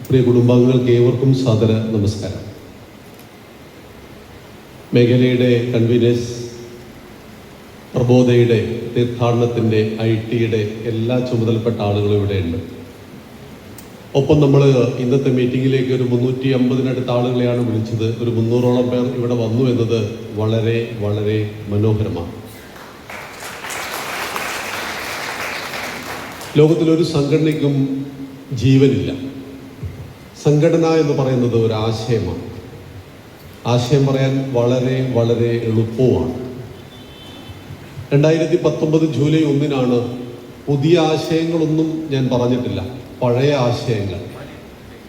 പ്രിയ കുടുംബാംഗങ്ങൾക്ക് ഏവർക്കും സാദര നമസ്കാരം. മേഖലയുടെ കൺവീനേഴ്സ്, പ്രബോധയുടെ, തീർത്ഥാടനത്തിൻ്റെ, IT-യുടെ എല്ലാ ചുമതലപ്പെട്ട ആളുകളും ഇവിടെയുണ്ട്. ഒപ്പം നമ്മൾ ഇന്നത്തെ മീറ്റിങ്ങിലേക്ക് ഒരു 350-നടുത്ത ആളുകളെയാണ് വിളിച്ചത്. ഒരു 300-ഓളം പേർ ഇവിടെ വന്നു എന്നത് വളരെ വളരെ മനോഹരമാണ്. ലോകത്തിലൊരു സംഘടനയ്ക്കും ജീവനില്ല. സംഘടന എന്ന് പറയുന്നത് ഒരു ആശയമാണ്. ആശയം പറയാൻ വളരെ വളരെ എളുപ്പവുമാണ്. 2019 ജൂലൈ 1-നാണ് പുതിയ ആശയങ്ങളൊന്നും ഞാൻ പറഞ്ഞിട്ടില്ല. പഴയ ആശയങ്ങൾ,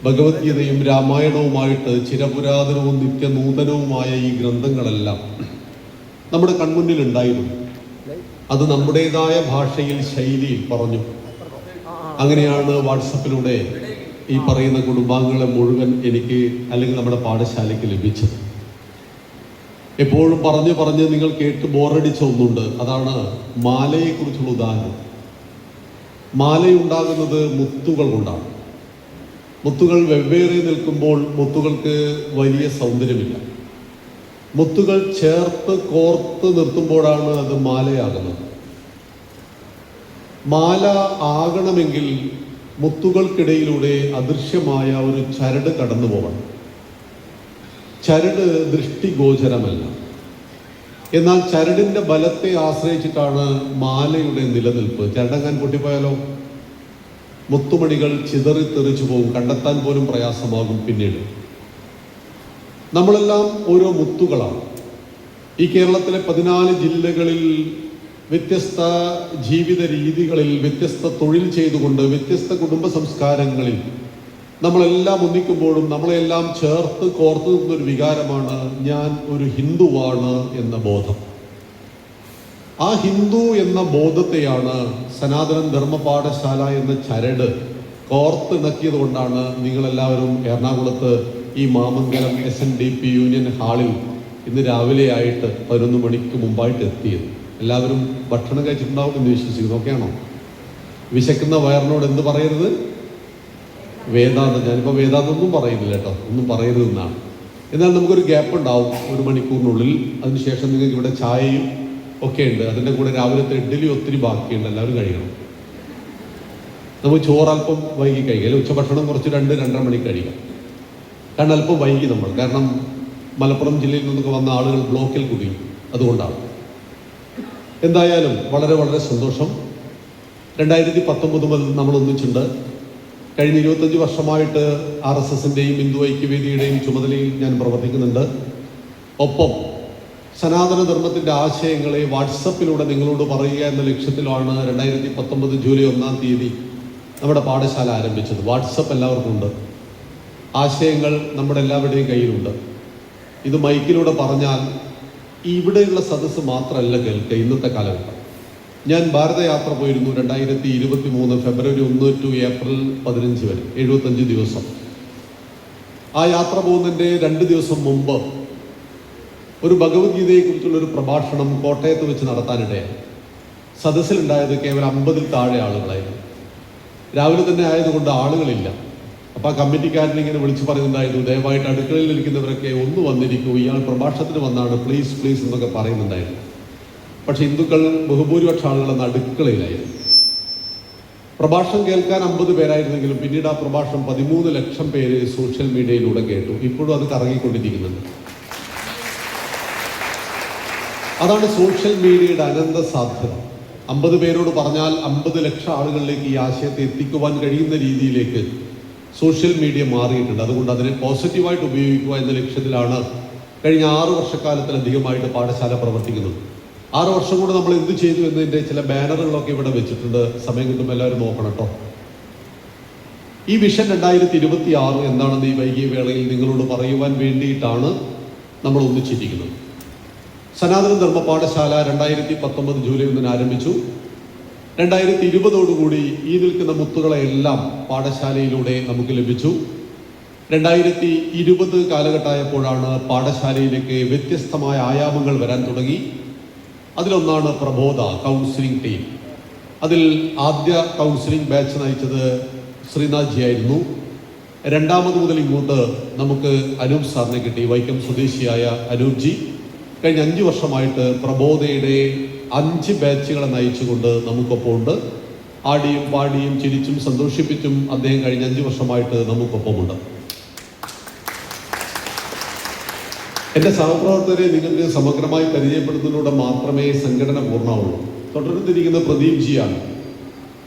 ഭഗവത്ഗീതയും രാമായണവുമായിട്ട് ചിരപുരാതനവും നിത്യനൂതനവുമായ ഈ ഗ്രന്ഥങ്ങളെല്ലാം നമ്മുടെ കൺമുന്നിൽ ഉണ്ടായിരുന്നു. അത് നമ്മുടേതായ ഭാഷയിൽ, ശൈലിയിൽ പറഞ്ഞു. അങ്ങനെയാണ് വാട്സപ്പിലൂടെ ഈ പറയുന്ന കുടുംബാംഗങ്ങളെ മുഴുവൻ എനിക്ക്, അല്ലെങ്കിൽ നമ്മുടെ പാഠശാലയ്ക്ക് ലഭിച്ചത്. എപ്പോഴും പറഞ്ഞു പറഞ്ഞ് നിങ്ങൾ കേട്ട് ബോറടിച്ച ഒന്നുണ്ട്. അതാണ് മാലയെക്കുറിച്ചുള്ള ഉദാഹരണം. മാലയുണ്ടാകുന്നത് മുത്തുകൾ കൊണ്ടാണ്. മുത്തുകൾ വെവ്വേറെ നിൽക്കുമ്പോൾ മുത്തുകൾക്ക് വലിയ സൗന്ദര്യമില്ല. മുത്തുകൾ ചേർത്ത് കോർത്ത് നിർത്തുമ്പോഴാണ് അത് മാലയാകുന്നത്. മാല ആകണമെങ്കിൽ മുത്തുകൾക്കിടയിലൂടെ അദൃശ്യമായ ഒരു ചരട് കടന്നു പോകണം. ചരട് ദൃഷ്ടിഗോചരമല്ല. എന്നാൽ ചരടിൻ്റെ ബലത്തെ ആശ്രയിച്ചിട്ടാണ് മാലയുടെ നിലനിൽപ്പ്. ചരടങ്ങാൻ പൊട്ടിപ്പോയാലോ മുത്തുമണികൾ ചിതറിത്തെറിച്ചു പോകും, കണ്ടെത്താൻ പോലും പ്രയാസമാകും. പിന്നീട് നമ്മളെല്ലാം ഓരോ മുത്തുകളാണ്. ഈ കേരളത്തിലെ 14 ജില്ലകളിൽ വ്യത്യസ്ത ജീവിത രീതികളിൽ, വ്യത്യസ്ത തൊഴിൽ ചെയ്തുകൊണ്ട്, വ്യത്യസ്ത കുടുംബ സംസ്കാരങ്ങളിൽ നമ്മളെല്ലാം ഒന്നിക്കുമ്പോഴും നമ്മളെല്ലാം ചേർത്ത് കോർത്തു നിന്നൊരു വികാരമാണ് ഞാൻ ഒരു ഹിന്ദുവാണ് എന്ന ബോധം. ആ ഹിന്ദു എന്ന ബോധത്തെയാണ് സനാതന ധർമ്മ പാഠശാല എന്ന ചരട് കോർത്തിണക്കിയത് കൊണ്ടാണ് നിങ്ങളെല്ലാവരും എറണാകുളത്ത് ഈ മാമംഗലം SNDP യൂണിയൻ ഹാളിൽ ഇന്ന് രാവിലെ ആയിട്ട് 11 മണിക്ക് മുമ്പായിട്ട് എത്തിയത്. എല്ലാവരും ഭക്ഷണം കഴിച്ചിട്ടുണ്ടാവും എന്ന് വിശ്വസിക്കുന്നു. ഓക്കെയാണോ? വിശക്കുന്ന വയറിനോട് എന്ത് പറയരുത്? വേദാന്തം. ഞാനിപ്പോൾ വേദാന്തമൊന്നും പറയുന്നില്ല കേട്ടോ, ഒന്നും പറയരുതെന്നാണ്. എന്നാൽ നമുക്കൊരു ഗ്യാപ്പ് ഉണ്ടാവും 1 മണിക്കൂറിനുള്ളിൽ. അതിനുശേഷം നിങ്ങൾക്ക് ഇവിടെ ചായയും ഒക്കെ ഉണ്ട്. അതിൻ്റെ കൂടെ രാവിലത്തെ ഇഡ്ഡലി ഒത്തിരി ബാക്കിയുണ്ട്, എല്ലാവരും കഴിക്കണം. നമുക്ക് ചോറ് അല്പം വൈകി കഴിക്കാം, ഉച്ചഭക്ഷണം കുറച്ച് 2-2:30 മണിക്ക് കഴിക്കാം. കാരണം അല്പം വൈകി നമ്മൾ, കാരണം മലപ്പുറം ജില്ലയിൽ നിന്നൊക്കെ വന്ന ആളുകൾ ബ്ലോക്കിൽ കുടുങ്ങി, അതുകൊണ്ടാണ്. എന്തായാലും വളരെ വളരെ സന്തോഷം. 2019 മുതൽ നമ്മൾ ഒന്നിച്ചുണ്ട്. കഴിഞ്ഞ 25 വർഷമായിട്ട് RSSൻ്റെയും ഹിന്ദു ഐക്യവേദിയുടെയും ചുമതലയിൽ ഞാൻ പ്രവർത്തിക്കുന്നുണ്ട്. ഒപ്പം സനാതന ധർമ്മത്തിൻ്റെ ആശയങ്ങളെ വാട്സപ്പിലൂടെ നിങ്ങളോട് പറയുക എന്ന ലക്ഷ്യത്തിലാണ് 2019 ജൂലൈ 1-ാം തീയതി നമ്മുടെ പാഠശാല ആരംഭിച്ചത്. വാട്സപ്പ് എല്ലാവർക്കും ഉണ്ട്. ആശയങ്ങൾ നമ്മുടെ എല്ലാവരുടെയും കയ്യിലുണ്ട്. ഇത് മൈക്കിലൂടെ പറഞ്ഞാൽ ഇവിടെയുള്ള സദസ്സ് മാത്രമല്ല കേൾക്കുക. ഇന്നത്തെ കാലഘട്ടം ഞാൻ ഭാരതയാത്ര പോയിരുന്നു 2023 ഫെബ്രുവരി 1 ടു ഏപ്രിൽ 15 വരെ, 75 ദിവസം. ആ യാത്ര പോകുന്നതിൻ്റെ 2 ദിവസം മുമ്പ് ഒരു ഭഗവത്ഗീതയെക്കുറിച്ചുള്ളൊരു പ്രഭാഷണം കോട്ടയത്ത് വെച്ച് നടത്താനിടയായി. സദസ്സിലുണ്ടായത് കേവലം 50-ൽ താഴെ ആളുകളായിരുന്നു. രാവിലെ തന്നെ ആയതുകൊണ്ട് ആളുകളില്ല. അപ്പോൾ ആ കമ്മിറ്റിക്കാരനിങ്ങനെ വിളിച്ചു പറയുന്നുണ്ടായിരുന്നു, ദയവായിട്ട് അടുക്കളയിൽ ഇരിക്കുന്നവരൊക്കെ ഒന്ന് വന്നിരിക്കൂ, ഇയാൾ പ്രഭാഷണത്തിന് വന്നാണ്, പ്ലീസ് പ്ലീസ് എന്നൊക്കെ പറയുന്നുണ്ടായിരുന്നു. പക്ഷെ ഹിന്ദുക്കൾ ബഹുഭൂരിപക്ഷ ആളുകളെന്ന് അടുക്കളയിലായിരുന്നു. പ്രഭാഷണം കേൾക്കാൻ 50 പേരായിരുന്നെങ്കിലും പിന്നീട് ആ പ്രഭാഷണം 13 ലക്ഷം പേര് സോഷ്യൽ മീഡിയയിലൂടെ കേട്ടു. ഇപ്പോഴും അത് കറങ്ങിക്കൊണ്ടിരിക്കുന്നുണ്ട്. അതാണ് സോഷ്യൽ മീഡിയയുടെ അനന്ത സാധ്യത. 50 പേരോട് പറഞ്ഞാൽ 50 ലക്ഷം ആളുകളിലേക്ക് ഈ ആശയത്തെ എത്തിക്കുവാൻ കഴിയുന്ന രീതിയിലേക്ക് സോഷ്യൽ മീഡിയ മാറിയിട്ടുണ്ട്. അതുകൊണ്ട് അതിനെ പോസിറ്റീവായിട്ട് ഉപയോഗിക്കുക എന്ന ലക്ഷ്യത്തിലാണ് കഴിഞ്ഞ 6 വർഷക്കാലത്തിലധികമായിട്ട് പാഠശാല പ്രവർത്തിക്കുന്നത്. 6 വർഷം കൊണ്ട് നമ്മൾ എന്ത് ചെയ്തു എന്നതിൻ്റെ ചില ബാനറുകളൊക്കെ ഇവിടെ വെച്ചിട്ടുണ്ട്. സമയം കിട്ടുമ്പോൾ എല്ലാവരും നോക്കണം കേട്ടോ. ഈ വിഷൻ 2026 എന്താണെന്ന് ഈ വൈകിയ വേളയിൽ നിങ്ങളോട് പറയുവാൻ വേണ്ടിയിട്ടാണ് നമ്മൾ ഒന്നിച്ചിരിക്കുന്നത്. സനാതന ധർമ്മ പാഠശാല 2019 ജൂലൈ 1-ന് ആരംഭിച്ചു. 2020 ഈ നിൽക്കുന്ന മുത്തുകളെല്ലാം പാഠശാലയിലൂടെ നമുക്ക് ലഭിച്ചു. 2020 കാലഘട്ടമായപ്പോഴാണ് പാഠശാലയിലേക്ക് വ്യത്യസ്തമായ ആയാമങ്ങൾ വരാൻ തുടങ്ങി. അതിലൊന്നാണ് പ്രബോധ കൗൺസിലിംഗ് ടീം. അതിൽ ആദ്യ കൗൺസിലിംഗ് ബാച്ച് നയിച്ചത് ശ്രീനാഥ് ജി ആയിരുന്നു. രണ്ടാമത് മുതൽ ഇങ്ങോട്ട് നമുക്ക് അനൂപ് സാറിനെ കിട്ടി. വൈക്കം സ്വദേശിയായ അനൂപ് ജി കഴിഞ്ഞ 5 വർഷമായിട്ട് പ്രബോധയുടെ 5 ബാച്ചുകളെ നയിച്ചുകൊണ്ട് നമുക്കൊപ്പം ഉണ്ട്. ആടിയും പാടിയും ചിരിച്ചും സന്തോഷിപ്പിച്ചും അദ്ദേഹം കഴിഞ്ഞ 5 വർഷമായിട്ട് നമുക്കൊപ്പമുണ്ട്. എൻ്റെ സഹപ്രവർത്തകരെ നിങ്ങൾക്ക് സമഗ്രമായി പരിചയപ്പെടുത്തുന്നതിലൂടെ മാത്രമേ സംഘടന പൂർണ്ണമാവുള്ളൂ. തൊട്ടടുത്തിരിക്കുന്ന പ്രദീപ് ജിയാണ്.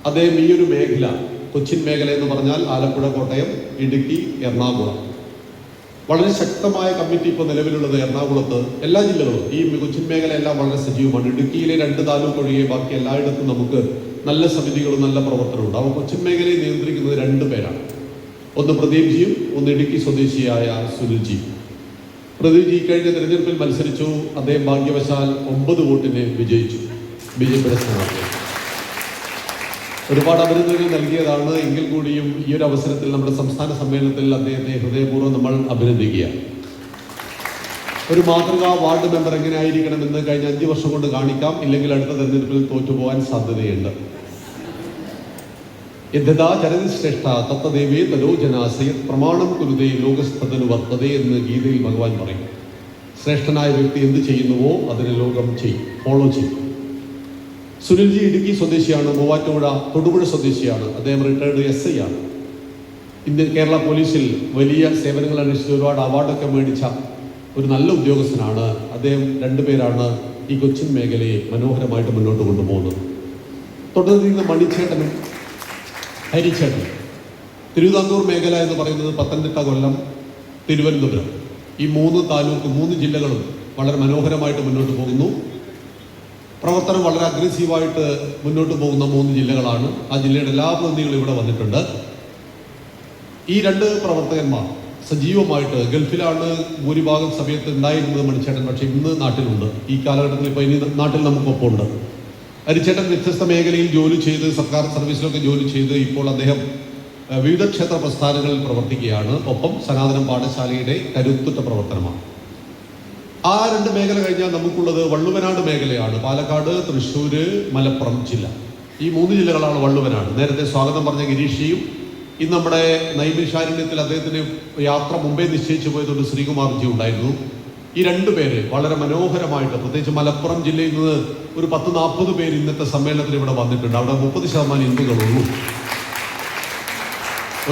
അദ്ദേഹം ഈ ഒരു മേഖല, കൊച്ചിൻ മേഖല എന്ന് പറഞ്ഞാൽ ആലപ്പുഴ, കോട്ടയം, ഇടുക്കി, എറണാകുളം, വളരെ ശക്തമായ കമ്മിറ്റി ഇപ്പോൾ നിലവിലുള്ളത് എറണാകുളത്ത്. എല്ലാ ജില്ലകളും ഈ കൊച്ചിൻ മേഖല എല്ലാം വളരെ സജീവമാണ്. ഇടുക്കിയിലെ 2 താലൂക്ക് ഒഴികെ ബാക്കി എല്ലായിടത്തും നമുക്ക് നല്ല സമിതികളും നല്ല പ്രവർത്തനമുണ്ട്. അപ്പോൾ കൊച്ചിൻ മേഖലയെ നിയന്ത്രിക്കുന്നത് 2 പേരാണ്. ഒന്ന് പ്രദീപ് ജിയും ഒന്ന് ഇടുക്കി സ്വദേശിയായ സുനിൽ ജിയും. പ്രദീപ് ജി കഴിഞ്ഞ തെരഞ്ഞെടുപ്പിൽ മത്സരിച്ചു. അദ്ദേഹം ഭാഗ്യവശാൽ 9 വോട്ടിന് വിജയിച്ചു. ബിജെപിയുടെ സ്ഥാനാർത്ഥി. ഒരുപാട് അഭിനന്ദനങ്ങൾ നൽകിയതാണ്. എങ്കിൽ കൂടിയും ഈ ഒരു അവസരത്തിൽ നമ്മുടെ സംസ്ഥാന സമ്മേളനത്തിൽ അദ്ദേഹത്തെ ഹൃദയപൂർവ്വം നമ്മൾ അഭിനന്ദിക്കുകയാണ്. ഒരു മാതൃകാ വാർഡ് മെമ്പർ എങ്ങനെ ആയിരിക്കണമെന്ന് കഴിഞ്ഞ 5 വർഷം കൊണ്ട് കാണിക്കാം. ഇല്ലെങ്കിൽ അടുത്ത തെരഞ്ഞെടുപ്പിൽ തോറ്റുപോകാൻ സാധ്യതയുണ്ട്. യഥതാ ജനനിശ്രേഷ്ഠ തത്വദേവേ തലോജനാസയ പ്രമാണം കുരുതേ ലോകസ്ഥതനു വർത്തതേ എന്ന് ഗീതയിൽ ഭഗവാൻ പറയും. ശ്രേഷ്ഠനായ വ്യക്തി എന്ത് ചെയ്യുന്നുവോ അതിനെ ലോകം ഫോളോ ചെയ്യും. സുനിൽജി ഇടുക്കി സ്വദേശിയാണ്. മൂവാറ്റുപുഴ തൊടുപുഴ സ്വദേശിയാണ്. അദ്ദേഹം റിട്ടയർഡ് SI ആണ്. കേരള പോലീസിൽ വലിയ സേവനങ്ങൾ അന്വേഷിച്ച് ഒരുപാട് അവാർഡൊക്കെ മേടിച്ച ഒരു നല്ല ഉദ്യോഗസ്ഥനാണ് അദ്ദേഹം. 2 പേരാണ് ഈ കൊച്ചിൻ മേഖലയെ മനോഹരമായിട്ട് മുന്നോട്ട് കൊണ്ടുപോകുന്നത്. തുടർന്ന് മണിച്ചേട്ടനും ഹരിച്ചേട്ടൻ. തിരുവിതാംകൂർ മേഖല എന്ന് പറയുന്നത് പത്തനംതിട്ട, കൊല്ലം, തിരുവനന്തപുരം, ഈ 3 താലൂക്ക് 3 ജില്ലകളും വളരെ മനോഹരമായിട്ട് മുന്നോട്ട് പോകുന്നു. പ്രവർത്തനം വളരെ അഗ്രസീവായിട്ട് മുന്നോട്ട് പോകുന്ന 3 ജില്ലകളാണ്. ആ ജില്ലയുടെ എല്ലാ പ്രതിനിധികളും ഇവിടെ വന്നിട്ടുണ്ട്. ഈ 2 പ്രവർത്തകന്മാർ സജീവമായിട്ട് ഗൾഫിലാണ് ഭൂരിഭാഗം സമയത്ത് ഉണ്ടായിരുന്നത് മണിച്ചേട്ടൻ. പക്ഷേ ഇന്ന് നാട്ടിലുണ്ട്. ഈ കാലഘട്ടത്തിൽ ഇപ്പോൾ ഇനി നാട്ടിൽ നമുക്കൊപ്പമുണ്ട്. ഹരിച്ചേട്ടൻ വ്യത്യസ്ത മേഖലയിൽ ജോലി ചെയ്ത് സർക്കാർ സർവീസിലൊക്കെ ജോലി ചെയ്ത് ഇപ്പോൾ അദ്ദേഹം വിവിധ ക്ഷേത്ര പ്രസ്ഥാനങ്ങളിൽ പ്രവർത്തിക്കുകയാണ്. ഒപ്പം സനാതനം പാഠശാലയുടെ കരുത്തുറ്റ പ്രവർത്തനമാണ്. ആ 2 മേഖല കഴിഞ്ഞാൽ നമുക്കുള്ളത് വള്ളുവനാട് മേഖലയാണ്. പാലക്കാട്, തൃശ്ശൂർ, മലപ്പുറം ജില്ല. ഈ 3 ജില്ലകളാണ് വള്ളുവനാട്. നേരത്തെ സ്വാഗതം പറഞ്ഞ ഗിരീഷിയും ഇന്ന് നമ്മുടെ നൈമിഷാരണ്യത്തിൽ അദ്ദേഹത്തിന് യാത്ര മുമ്പേ നിശ്ചയിച്ചു പോയതുകൊണ്ട് ശ്രീകുമാർജി ഉണ്ടായിരുന്നു. ഈ 2 പേര് വളരെ മനോഹരമായിട്ട്, പ്രത്യേകിച്ച് മലപ്പുറം ജില്ലയിൽ നിന്ന് ഒരു 10-40 പേര് ഇന്നത്തെ സമ്മേളനത്തിൽ ഇവിടെ വന്നിട്ടുണ്ട്. അവിടെ 30% ഹിന്ദുക്കളുള്ളൂ.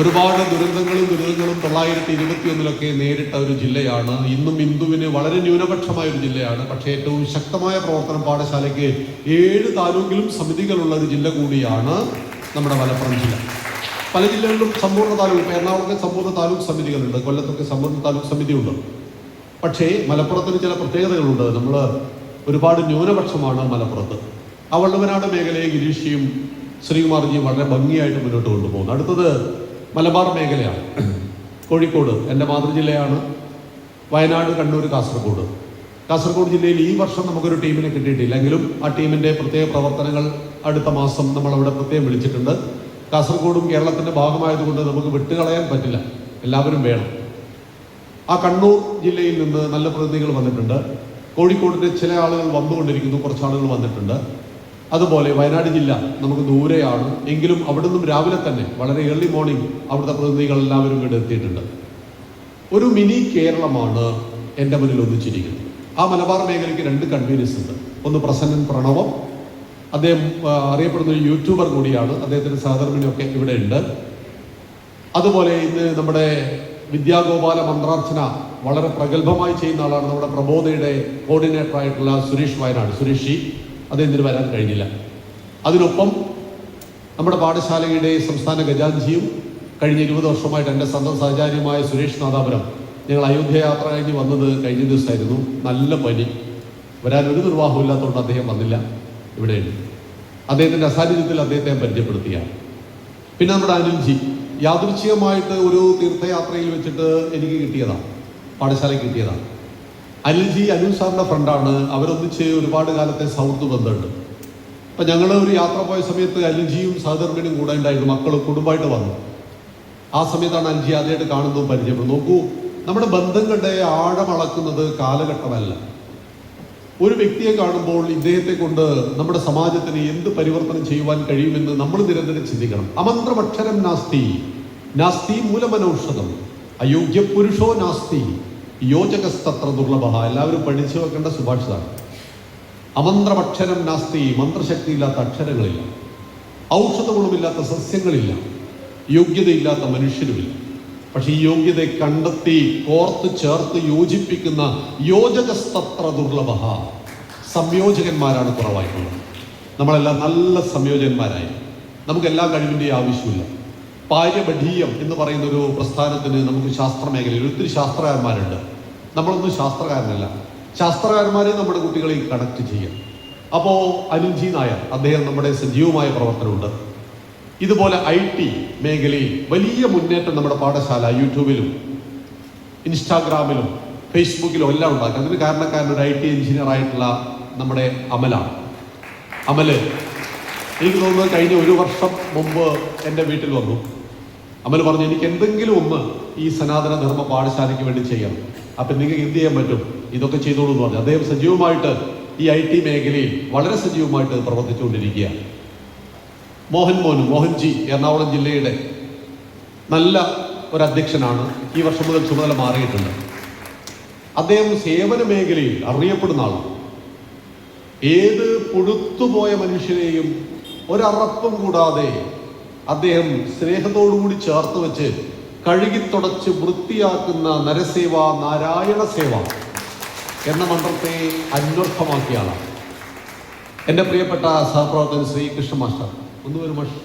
ഒരുപാട് ദുരന്തങ്ങളും 921 നേരിട്ട ഒരു ജില്ലയാണ്. ഇന്നും ഹിന്ദുവിന് വളരെ ന്യൂനപക്ഷമായ ഒരു ജില്ലയാണ്. പക്ഷേ ഏറ്റവും ശക്തമായ പ്രവർത്തനം പാഠശാലയ്ക്ക് 7 താലൂക്കിലും സമിതികളുള്ള ഒരു ജില്ല കൂടിയാണ് നമ്മുടെ മലപ്പുറം ജില്ല. പല ജില്ലകളിലും സമ്പൂർണ്ണ താലൂക്ക്, എറണാകുളത്തെ സമ്പൂർണ്ണ താലൂക്ക് സമിതികളുണ്ട്, കൊല്ലത്തൊക്കെ സമ്പൂർണ്ണ താലൂക്ക് സമിതിയുണ്ട്. പക്ഷേ മലപ്പുറത്തിന് ചില പ്രത്യേകതകളുണ്ട്. നമ്മൾ ഒരുപാട് ന്യൂനപക്ഷമാണ് മലപ്പുറത്ത്. ആ വള്ളുവനാട് മേഖലയെ ഗിരീഷിയും ശ്രീകുമാർജിയും വളരെ ഭംഗിയായിട്ട് മുന്നോട്ട് കൊണ്ടുപോകുന്നു. അടുത്തത് മലബാർ മേഖലയാണ്. കോഴിക്കോട് എൻ്റെ മാതൃജില്ലയാണ്. വയനാട്, കണ്ണൂർ, കാസർഗോഡ്. കാസർഗോഡ് ജില്ലയിൽ ഈ വർഷം നമുക്കൊരു ടീമിനെ കിട്ടിയിട്ടില്ലെങ്കിലും ആ ടീമിൻ്റെ പ്രത്യേക പ്രവർത്തനങ്ങൾ അടുത്ത മാസം നമ്മളവിടെ പ്രത്യേകം വിളിച്ചിട്ടുണ്ട്. കാസർഗോഡും കേരളത്തിൻ്റെ ഭാഗമായതുകൊണ്ട് നമുക്ക് വിട്ടുകളയാൻ പറ്റില്ല, എല്ലാവരും വേണം. ആ കണ്ണൂർ ജില്ലയിൽ നിന്ന് നല്ല പ്രതിനിധികൾ വന്നിട്ടുണ്ട്. കോഴിക്കോടിൻ്റെ ചില ആളുകൾ വന്നുകൊണ്ടിരിക്കുന്നു, കുറച്ച് ആളുകൾ വന്നിട്ടുണ്ട്. അതുപോലെ വയനാട് ജില്ല നമുക്ക് ദൂരെയാണ് എങ്കിലും അവിടെ നിന്നും രാവിലെ തന്നെ വളരെ ഏർലി മോർണിംഗ് അവിടുത്തെ പ്രതിനിധികൾ എല്ലാവരും ഇവിടെ എത്തിയിട്ടുണ്ട്. ഒരു മിനി കേരളമാണ് എൻ്റെ മുന്നിൽ ഒന്നിച്ചിരിക്കുന്നത്. ആ മലബാർ മേഖലയ്ക്ക് 2 കൺവീനേഴ്സ് ഉണ്ട്. ഒന്ന് പ്രസന്നൻ പ്രണവം, അദ്ദേഹം അറിയപ്പെടുന്ന ഒരു യൂട്യൂബർ കൂടിയാണ്. അദ്ദേഹത്തിൻ്റെ സഹധർമ്മിണിയൊക്കെ ഇവിടെ ഉണ്ട്. അതുപോലെ ഇന്ന് നമ്മുടെ വിദ്യാഗോപാല മന്ത്രാർച്ചന വളരെ പ്രഗത്ഭമായി ചെയ്യുന്ന ആളാണ് നമ്മുടെ പ്രബോധയുടെ കോർഡിനേറ്റർ ആയിട്ടുള്ള സുരേഷ് വയനാട്. സുരേഷ് അദ്ദേഹത്തിന് വരാൻ കഴിഞ്ഞില്ല. അതിനൊപ്പം നമ്മുടെ പാഠശാലയുടെ സംസ്ഥാന ഖജാൻജിയും കഴിഞ്ഞ 20 വർഷമായിട്ട് എൻ്റെ സ്വന്തം സഹചാര്യമായ സുരേഷ് നാദാപുരം. ഞങ്ങൾ അയോധ്യ യാത്ര കഴിഞ്ഞ് വന്നത് കഴിഞ്ഞ ദിവസമായിരുന്നു. നല്ല പനി, വരാൻ ഒരു നിർവാഹമില്ലാത്തതുകൊണ്ട് അദ്ദേഹം വന്നില്ല. ഇവിടെയുണ്ട്. അദ്ദേഹത്തിൻ്റെ അസാന്നിധ്യത്തിൽ അദ്ദേഹത്തെ പരിചയപ്പെടുത്തിയാണ്. പിന്നെ നമ്മുടെ അനിൽജി യാദൃച്ഛികമായിട്ട് ഒരു തീർത്ഥയാത്രയിൽ വെച്ചിട്ട് എനിക്ക് കിട്ടിയതാണ്, പാഠശാലയ്ക്ക് കിട്ടിയതാണ്. അനിൽജി അനിൽ സാറിൻ്റെ ഫ്രണ്ടാണ്. അവരൊന്നിച്ച് ഒരുപാട് കാലത്തെ സൗഹൃദ ബന്ധമുണ്ട്. അപ്പം ഞങ്ങൾ ഒരു യാത്ര പോയ സമയത്ത് അനിൽജിയും സഹധർമ്മിണിയും കൂടെ ഉണ്ടായിരുന്നു. മക്കൾ കുടുംബമായിട്ട് വന്നു. ആ സമയത്താണ് അനിൽജി ആദ്യമായിട്ട് കാണുന്നതും പരിചയപ്പെടുന്നത്. നോക്കൂ, നമ്മുടെ ബന്ധങ്ങളുടെ ആഴമളക്കുന്നത് കാലഘട്ടമല്ല. ഒരു വ്യക്തിയെ കാണുമ്പോൾ ഇദ്ദേഹത്തെ കൊണ്ട് നമ്മുടെ സമാജത്തിന് എന്ത് പരിവർത്തനം ചെയ്യുവാൻ കഴിയുമെന്ന് നമ്മൾ നിരന്തരം ചിന്തിക്കണം. അമന്ത്രമക്ഷരം നാസ്തി, നാസ്തി മൂലമനൌഷധം അയോഗ്യ പുരുഷോ നാസ്തി യോജകസ്തത്ര ദുർലഭ. എല്ലാവരും പഠിച്ചു വെക്കേണ്ട സുഭാഷിതമാണ്. അമന്ത്രമക്ഷരം നാസ്തി, മന്ത്രശക്തിയില്ലാത്ത അക്ഷരങ്ങളില്ല. ഔഷധ ഗുണമില്ലാത്ത സസ്യങ്ങളില്ല. യോഗ്യതയില്ലാത്ത മനുഷ്യരുമില്ല. പക്ഷെ ഈ യോഗ്യതയെ കണ്ടെത്തി കോർത്ത് ചേർത്ത് യോജിപ്പിക്കുന്ന യോജകസ്തത്ര ദുർലഭ. സംയോജകന്മാരാണ് കുറവായിട്ടുള്ളത്. നമ്മളെല്ലാം നല്ല സംയോജകന്മാരായി. നമുക്കെല്ലാ കഴിവിൻ്റെയും ആവശ്യമില്ല. പാര്യബഠീയം എന്ന് പറയുന്ന ഒരു പ്രസ്ഥാനത്തിന് നമുക്ക് ശാസ്ത്രമേഖലയിൽ ഒത്തിരി ശാസ്ത്രകാരന്മാരുണ്ട്. നമ്മളൊന്നും ശാസ്ത്രകാരനല്ല. ശാസ്ത്രകാരന്മാരെ നമ്മുടെ കുട്ടികളെ കണക്ട് ചെയ്യാം. അപ്പോൾ അനിൽജി നായർ, അദ്ദേഹം നമ്മുടെ സജീവമായ പ്രവർത്തനമുണ്ട്. ഇതുപോലെ IT മേഖലയിൽ വലിയ മുന്നേറ്റം നമ്മുടെ പാഠശാല യൂട്യൂബിലും ഇൻസ്റ്റാഗ്രാമിലും ഫേസ്ബുക്കിലും എല്ലാം ഉണ്ടാക്കുക. അതിന് കാരണക്കാരൻ ഒരു IT എഞ്ചിനീയർ ആയിട്ടുള്ള നമ്മുടെ അമലാണ്. അമല് എനിക്ക് തോന്നുന്നത് കഴിഞ്ഞ 1 വർഷം മുമ്പ് എൻ്റെ വീട്ടിൽ വന്നു. അമൽ പറഞ്ഞു, എനിക്ക് എന്തെങ്കിലും ഒന്ന് ഈ സനാതന ധർമ്മ പാഠശാലയ്ക്ക് വേണ്ടി ചെയ്യാം. അപ്പം നിങ്ങൾക്ക് എന്ത് ചെയ്യാൻ പറ്റും, ഇതൊക്കെ ചെയ്തോളൂ എന്ന് പറഞ്ഞു. അദ്ദേഹം സജീവമായിട്ട് ഈ IT മേഖലയിൽ വളരെ സജീവമായിട്ട് പ്രവർത്തിച്ചുകൊണ്ടിരിക്കുക. മോഹൻജി എറണാകുളം ജില്ലയുടെ നല്ല ഒരു അധ്യക്ഷനാണ്. ഈ വർഷം മുതൽ ചുമതല മാറിയിട്ടുണ്ട്. അദ്ദേഹം സേവന മേഖലയിൽ അറിയപ്പെടുന്ന ആളാണ്. ഏത് പുഴുത്തുപോയ മനുഷ്യരെയും ഒരറപ്പും കൂടാതെ അദ്ദേഹം സ്നേഹത്തോടുകൂടി ചേർത്ത് വെച്ച് കഴുകിത്തുടച്ച് വൃത്തിയാക്കുന്ന നരസേവ നാരായണ സേവ എന്ന മന്ത്രത്തെ അന്വർത്ഥമാക്കിയ ആളാണ് എൻ്റെ പ്രിയപ്പെട്ട സഹപ്രവർത്തകൻ ശ്രീ കൃഷ്ണമാഷ. ഒന്നുവരും മാഷ്.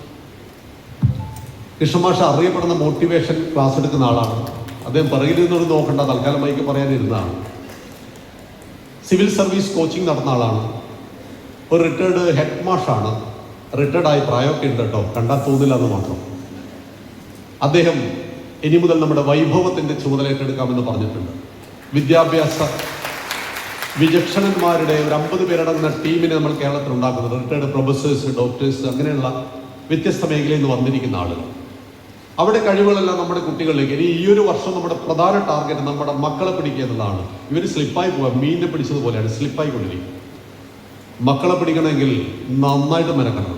കൃഷ്ണമാഷ അറിയപ്പെടുന്ന മോട്ടിവേഷൻ ക്ലാസ് എടുക്കുന്ന ആളാണ്. അദ്ദേഹം പിറകിൽ നിന്നൊരു നോക്കണ്ട, തൽക്കാലം മൈക്ക് പറയാനിരുന്നതാണ്. സിവിൽ സർവീസ് കോച്ചിങ് നടന്ന ആളാണ്. ഒരു റിട്ടയർഡ് ഹെഡ് മാഷാണ്. റിട്ടയർഡായി പ്രായമൊക്കെ ഉണ്ട് കേട്ടോ, കണ്ടാൽ തോന്നില്ല എന്ന് മാത്രം. അദ്ദേഹം ഇനി മുതൽ നമ്മുടെ വൈഭവത്തിൻ്റെ ചുമതല ഏറ്റെടുക്കാമെന്ന് പറഞ്ഞിട്ടുണ്ട്. വിദ്യാഭ്യാസ വിചക്ഷണന്മാരുടെ ഒരു 50 പേരടങ്ങുന്ന ടീമിനെ നമ്മൾ കേരളത്തിൽ ഉണ്ടാക്കുന്നത്. റിട്ടയർഡ് പ്രൊഫസേഴ്സ്, ഡോക്ടേഴ്സ്, അങ്ങനെയുള്ള വ്യത്യസ്ത മേഖലയിൽ നിന്ന് വന്നിരിക്കുന്ന ആളുകൾ. അവിടെ കഴിവുകളെല്ലാം നമ്മുടെ കുട്ടികളിലേക്ക്. ഇനി ഈ ഒരു വർഷം നമ്മുടെ പ്രധാന ടാർഗറ്റ് നമ്മുടെ മക്കളെ പിടിക്കുക എന്നുള്ളതാണ്. ഇവർ സ്ലിപ്പായി പോവുക, മീനിനെ പിടിച്ചതുപോലെയാണ് സ്ലിപ്പായി കൊണ്ടിരിക്കുക. മക്കളെ പിടിക്കണമെങ്കിൽ നന്നായിട്ട് മെനക്കണം.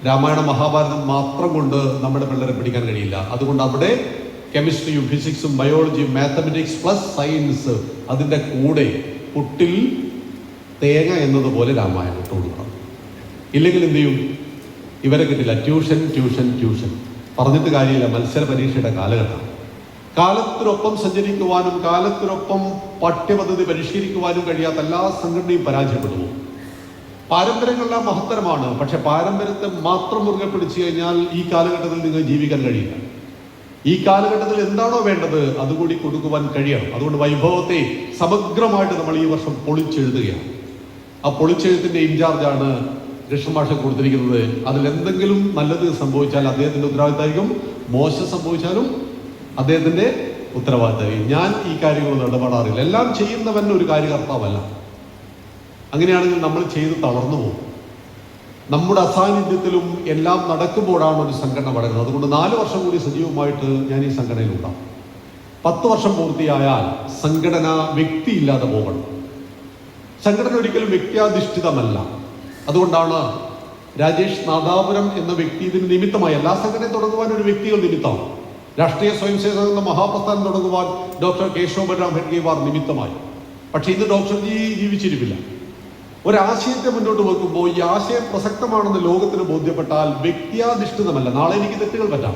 രാമായണ മഹാഭാരതം മാത്രം കൊണ്ട് നമ്മുടെ പിള്ളേരെ പിടിക്കാൻ കഴിയില്ല. അതുകൊണ്ട് അവിടെ കെമിസ്ട്രിയും ഫിസിക്സും ബയോളജിയും മാത്തമെറ്റിക്സ് പ്ലസ് സയൻസ്, അതിൻ്റെ കൂടെ പുട്ടിൽ തേങ്ങ എന്നതുപോലെ രാമായണം ഇട്ട് കൊടുക്കണം. ഇല്ലെങ്കിൽ എന്ത് ചെയ്യും? ഇവരെ കിട്ടില്ല. ട്യൂഷൻ പറഞ്ഞിട്ട് കാര്യമില്ല. മത്സര പരീക്ഷയുടെ കാലഘട്ടം. കാലത്തിനൊപ്പം സഞ്ചരിക്കുവാനും കാലത്തിനൊപ്പം പാഠ്യപദ്ധതി പരിഷ്കരിക്കുവാനും കഴിയാത്ത എല്ലാ സംഘടനയും പരാജയപ്പെട്ടു പോകും. പാരമ്പര്യങ്ങളെല്ലാം മഹത്തരമാണ്. പക്ഷെ പാരമ്പര്യത്തെ മാത്രം മുറുകെ പിടിച്ചു കഴിഞ്ഞാൽ ഈ കാലഘട്ടത്തിൽ നിങ്ങൾ ജീവിക്കാൻ കഴിയില്ല. ഈ കാലഘട്ടത്തിൽ എന്താണോ വേണ്ടത് അതുകൂടി കൊടുക്കുവാൻ കഴിയണം. അതുകൊണ്ട് വൈഭവത്തെ സമഗ്രമായിട്ട് നമ്മൾ ഈ വർഷം പൊളിച്ചെഴുതുകയാണ്. ആ പൊളിച്ചെഴുത്തിൻ്റെ ഇൻചാർജാണ് കൃഷ്ണമാഷ കൊടുത്തിരിക്കുന്നത്. അതിലെന്തെങ്കിലും നല്ലത് സംഭവിച്ചാൽ അദ്ദേഹത്തിൻ്റെ ഉത്തരവാദിത്തമായിരിക്കും, മോശം സംഭവിച്ചാലും അദ്ദേഹത്തിൻ്റെ ഉത്തരവാദിത്തമായിരിക്കും. ഞാൻ ഈ കാര്യങ്ങളൊന്നും ഇടപെടാറില്ല. എല്ലാം ചെയ്യുന്നവൻ ഒരു കാര്യകർത്താവല്ല. അങ്ങനെയാണെങ്കിൽ നമ്മൾ ചെയ്ത് തളർന്നു പോകും. നമ്മുടെ അസാന്നിധ്യത്തിലും എല്ലാം നടക്കുമ്പോഴാണ് ഒരു സംഘടന വളരുന്നത്. അതുകൊണ്ട് 4 വർഷം കൂടി സജീവമായിട്ട് ഞാൻ ഈ സംഘടനയിലുണ്ടാവും. 10 വർഷം പൂർത്തിയായാൽ സംഘടന വ്യക്തിയില്ലാതെ പോകണം. സംഘടന ഒരിക്കലും വ്യക്തിയാധിഷ്ഠിതമല്ല. അതുകൊണ്ടാണ് രാജേഷ് നാദാപുരം എന്ന വ്യക്തി ഇതിന് നിമിത്തമായി. എല്ലാ സംഘടനയും തുടങ്ങുവാൻ ഒരു വ്യക്തികൾ നിമിത്തമാണ്. രാഷ്ട്രീയ സ്വയംസേവക എന്ന മഹാപ്രസ്ഥാനം തുടങ്ങുവാൻ ഡോക്ടർ കേശവ് ബലറാം ഹെഡ്ഗേവാർ നിമിത്തമായി. പക്ഷെ ഇന്ന് ഡോക്ടർ ജീവിച്ചിരിപ്പില്ല. ഒരാശയത്തെ മുന്നോട്ട് വെക്കുമ്പോൾ ഈ ആശയം പ്രസക്തമാണെന്ന് ലോകത്തിന് ബോധ്യപ്പെട്ടാൽ വ്യക്തിയാധിഷ്ഠിതമല്ല. നാളെ എനിക്ക് തെറ്റുകൾ പറ്റാം,